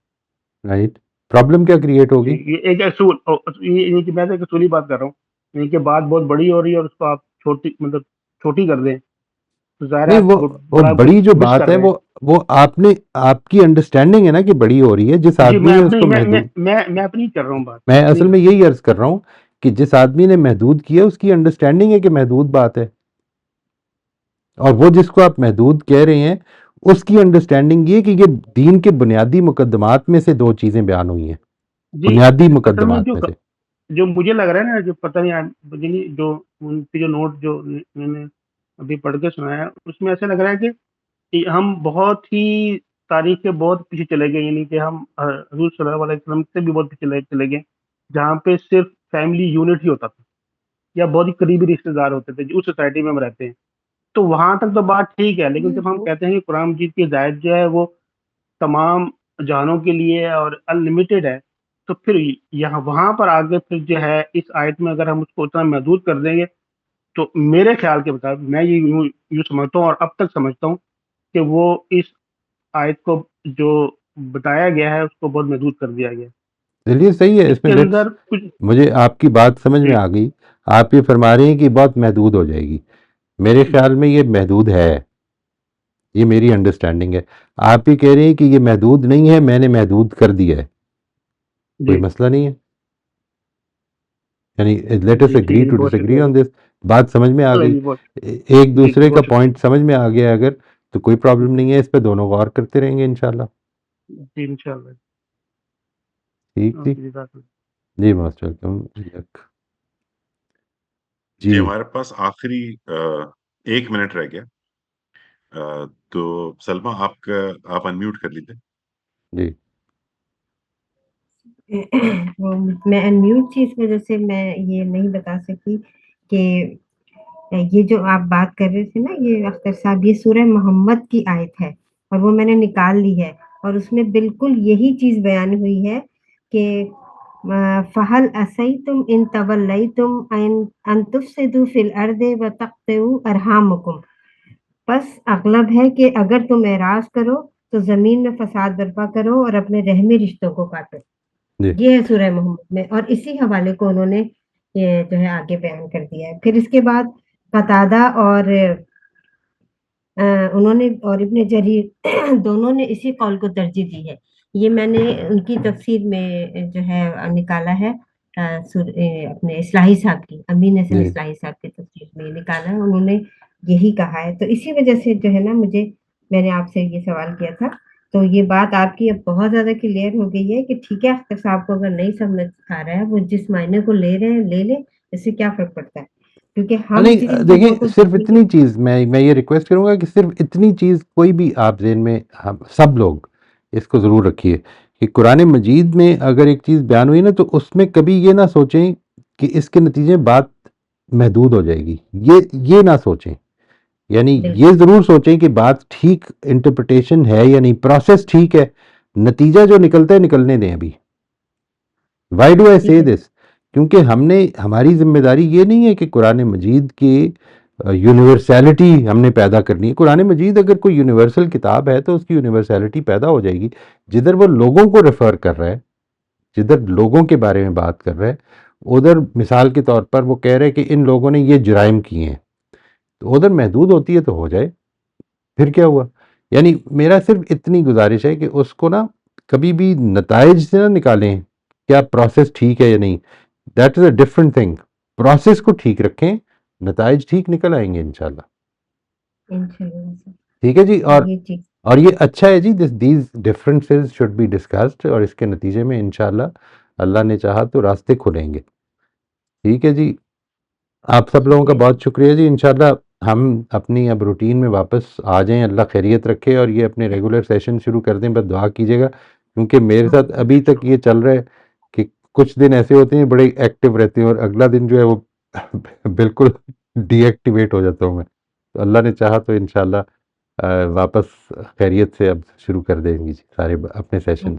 رائٹ، پرابلم کیا کریٹ جی، ہوگی؟ یہ ایک اصول، یہ کہ میں تو ایک اصولی بات کر رہا ہوں، یعنی کہ بات بہت بڑی ہو رہی ہے اور اس کو آپ چھوٹی کر دیں، تو ظاہر ہے نہیں، آپ وہ بڑا بڑی جو مس بات کر ہے رہے ہیں۔ وہ آپ کی انڈرسٹینڈنگ ہے نا کہ بڑی ہو رہی ہے، جس جی، آدمی میں نے اس اپنی کو میں میں محدود، میں اپنی کر رہا ہوں بات، میں اپنی اصل میں یہی عرض کر رہا ہوں کہ جس آدمی نے محدود کیا اس کی انڈرسٹینڈنگ ہے کہ محدود بات ہے، اور وہ جس کو آپ محدود کہہ رہے ہیں اس کی انڈرسٹینڈنگ یہ کہ یہ دین کے بنیادی مقدمات میں سے 2 چیزیں بیان ہوئی ہیں، جی، بنیادی اصل میں مقدمات میں سے۔ جو مجھے لگ رہا ہے نا، جو پتہ نہیں جو ان کی جو نوٹ جو میں نے ابھی پڑھ کے سنایا، اس میں ایسا لگ رہا ہے کہ ہم بہت ہی تاریخ کے بہت پیچھے چلے گئے، یعنی کہ ہم حضور صلی اللہ علیہ وسلم سے بھی بہت پیچھے چلے گئے، جہاں پہ صرف فیملی یونٹ ہی ہوتا تھا یا بہت ہی قریبی رشتے دار ہوتے تھے اس سوسائٹی میں ہم رہتے ہیں، تو وہاں تک تو بات ٹھیک ہے، لیکن جب ہم کہتے ہیں کہ قرآن مجید کی ہدایت جو ہے وہ تمام جہانوں کے لیے اور انلمیٹڈ ہے، تو پھر وہاں پر آگے پھر جو ہے اس آیت میں اگر ہم اس کو اتنا محدود کر دیں گے، تو میرے خیال کے مطابق میں یہ یوں سمجھتا ہوں اور اب تک سمجھتا ہوں کہ وہ اس آیت کو جو بتایا گیا ہے اس کو بہت محدود کر دیا گیا. چلیے صحیح ہے، اس اس کے میں اندر کچھ مجھے آپ کی بات سمجھ میں جی آ گئی. آپ یہ فرما رہے ہیں کہ بہت محدود ہو جائے گی. میرے جی خیال میں یہ محدود ہے، یہ میری انڈرسٹینڈنگ ہے. آپ یہ کہہ رہے ہیں کہ یہ محدود نہیں ہے، میں نے محدود کر دیا ہے. کوئی جی مسئلہ نہیں ہے، یعنی لیٹ اس جی اگری ٹھیک ہے، ٹو بہت ڈس ایگری شکریہ آن دس. بات سمجھ میں آ چلیں گئی، جی، بہت ایک جی دوسرے کا بہت شکریہ پوائنٹ سمجھ میں آ گیا اگر تو کوئی پرابلم نہیں ہے. اس پہ دونوں غور کرتے رہیں گے انشاءاللہ. جی انشاءاللہ. ٹھیک جی. اوکے جزاک اللہ. جی موسٹ ویلکم. جی جی ہمارے پاس آخری 1 منٹ رہ گیا. تو سلمہ آپ انمیوٹ کر لیجیے. جی وہ میں انمیوٹ تھی، اس وجہ سے میں یہ نہیں بتا سکی کہ یہ جو آپ بات کر رہے تھے نا، یہ اختر صاحب، یہ سورہ محمد کی آیت ہے اور وہ میں نے نکال لی ہے، اور اس میں بالکل یہی چیز بیان ہوئی ہے کہ فَهَلْ عَصَيْتُمْ إِن تَوَلَّيْتُمْ أَن تُفْسِدُوا فِي الْأَرْضِ وَتَقْطِعُوا أَرْحَامَكُمْ. بس اغلب ہے کہ اگر تم اعراض کرو تو زمین میں فساد برپا کرو اور اپنے رحمی رشتوں کو کاٹو. جی یہ ہے سورہ محمد میں، اور اسی حوالے کو انہوں نے یہ جو ہے آگے بیان کر دیا ہے. پھر اس کے بعد قتادہ اور انہوں نے اور ابن جریر دونوں نے اسی قول کو ترجیح دی ہے. یہ میں نے ان کی تفسیر میں جو ہے نکالا ہے، اپنے اصلاحی صاحب کی، امین حسن جی اصلاحی صاحب کی تفسیر میں نکالا ہے. انہوں نے یہی کہا ہے، تو اسی وجہ سے جو ہے نا میں نے آپ سے یہ سوال کیا تھا. تو یہ بات آپ کی اب بہت زیادہ کلیئر ہو گئی ہے کہ ٹھیک ہے، اختر صاحب کو اگر نہیں سمجھ آ رہا ہے، وہ جس معنی کو لے رہے ہیں لے لیں، اس سے کیا فرق پڑتا ہے، کیونکہ ہم نہیں جن چیزوں دیکھیں، کو صرف دیکھیں گے. اتنی چیز میں یہ ریکویسٹ کروں گا کہ صرف اتنی چیز کوئی بھی آپ ذہن میں سب لوگ اس کو ضرور رکھیے کہ قرآن مجید میں اگر ایک چیز بیان ہوئی نا تو اس میں کبھی یہ نہ سوچیں کہ اس کے نتیجے میں بات محدود ہو جائے گی. یہ نہ سوچیں. یعنی یہ ضرور سوچیں کہ بات ٹھیک انٹرپریٹیشن ہے یا نہیں، پروسیس ٹھیک ہے، نتیجہ جو نکلتا ہے نکلنے دیں. ابھی وائی ڈو آئی سے دس؟ کیونکہ ہماری ذمہ داری یہ نہیں ہے کہ قرآن مجید کی یونیورسیلٹی ہم نے پیدا کرنی ہے. قرآن مجید اگر کوئی یونیورسل کتاب ہے تو اس کی یونیورسیلٹی پیدا ہو جائے گی. جدھر وہ لوگوں کو ریفر کر رہا ہے، جدھر لوگوں کے بارے میں بات کر رہا ہے، ادھر مثال کے طور پر وہ کہہ رہے کہ ان لوگوں نے یہ جرائم کیے ہیں، تو ادھر محدود ہوتی ہے تو ہو جائے، پھر کیا ہوا. یعنی میرا صرف اتنی گزارش ہے کہ اس کو نا کبھی بھی نتائج سے نہ نکالیں کیا پروسیس ٹھیک ہے یا نہیں. That is a different thing. Process کو ٹھیک رکھیں، نتائج ٹھیک نکل آئیں گے انشاءاللہ. ٹھیک ہے جی. اور یہ اچھا ہے جی، these differences should be discussed, اور اس کے نتیجے میں انشاءاللہ اللہ نے چاہا تو راستے کھلیں گے. ٹھیک ہے جی. آپ سب لوگوں کا بہت شکریہ جی. انشاءاللہ ہم اپنی اب روٹین میں واپس آ جائیں. اللہ خیریت رکھے اور یہ اپنے ریگولر سیشن شروع کر دیں. بس دعا کیجیے گا، کیونکہ میرے ساتھ ابھی تک یہ چل رہا ہے کہ کچھ دن ایسے ہوتے ہیں بڑے ایکٹیو رہتے ہیں اور اگلا دن جو ہے وہ بالکل ڈی ایکٹیویٹ ہو جاتا ہوں میں. تو اللہ نے چاہا تو انشاءاللہ واپس خیریت سے اب شروع کر دیں گی جی سارے اپنے سیشنز.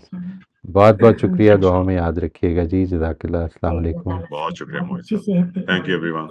بہت بہت شکریہ. دعاؤں میں یاد رکھیے گا جی. جزاک اللہ. السلام علیکم. بہت شکریہ موہت صاحب. Thank you every one.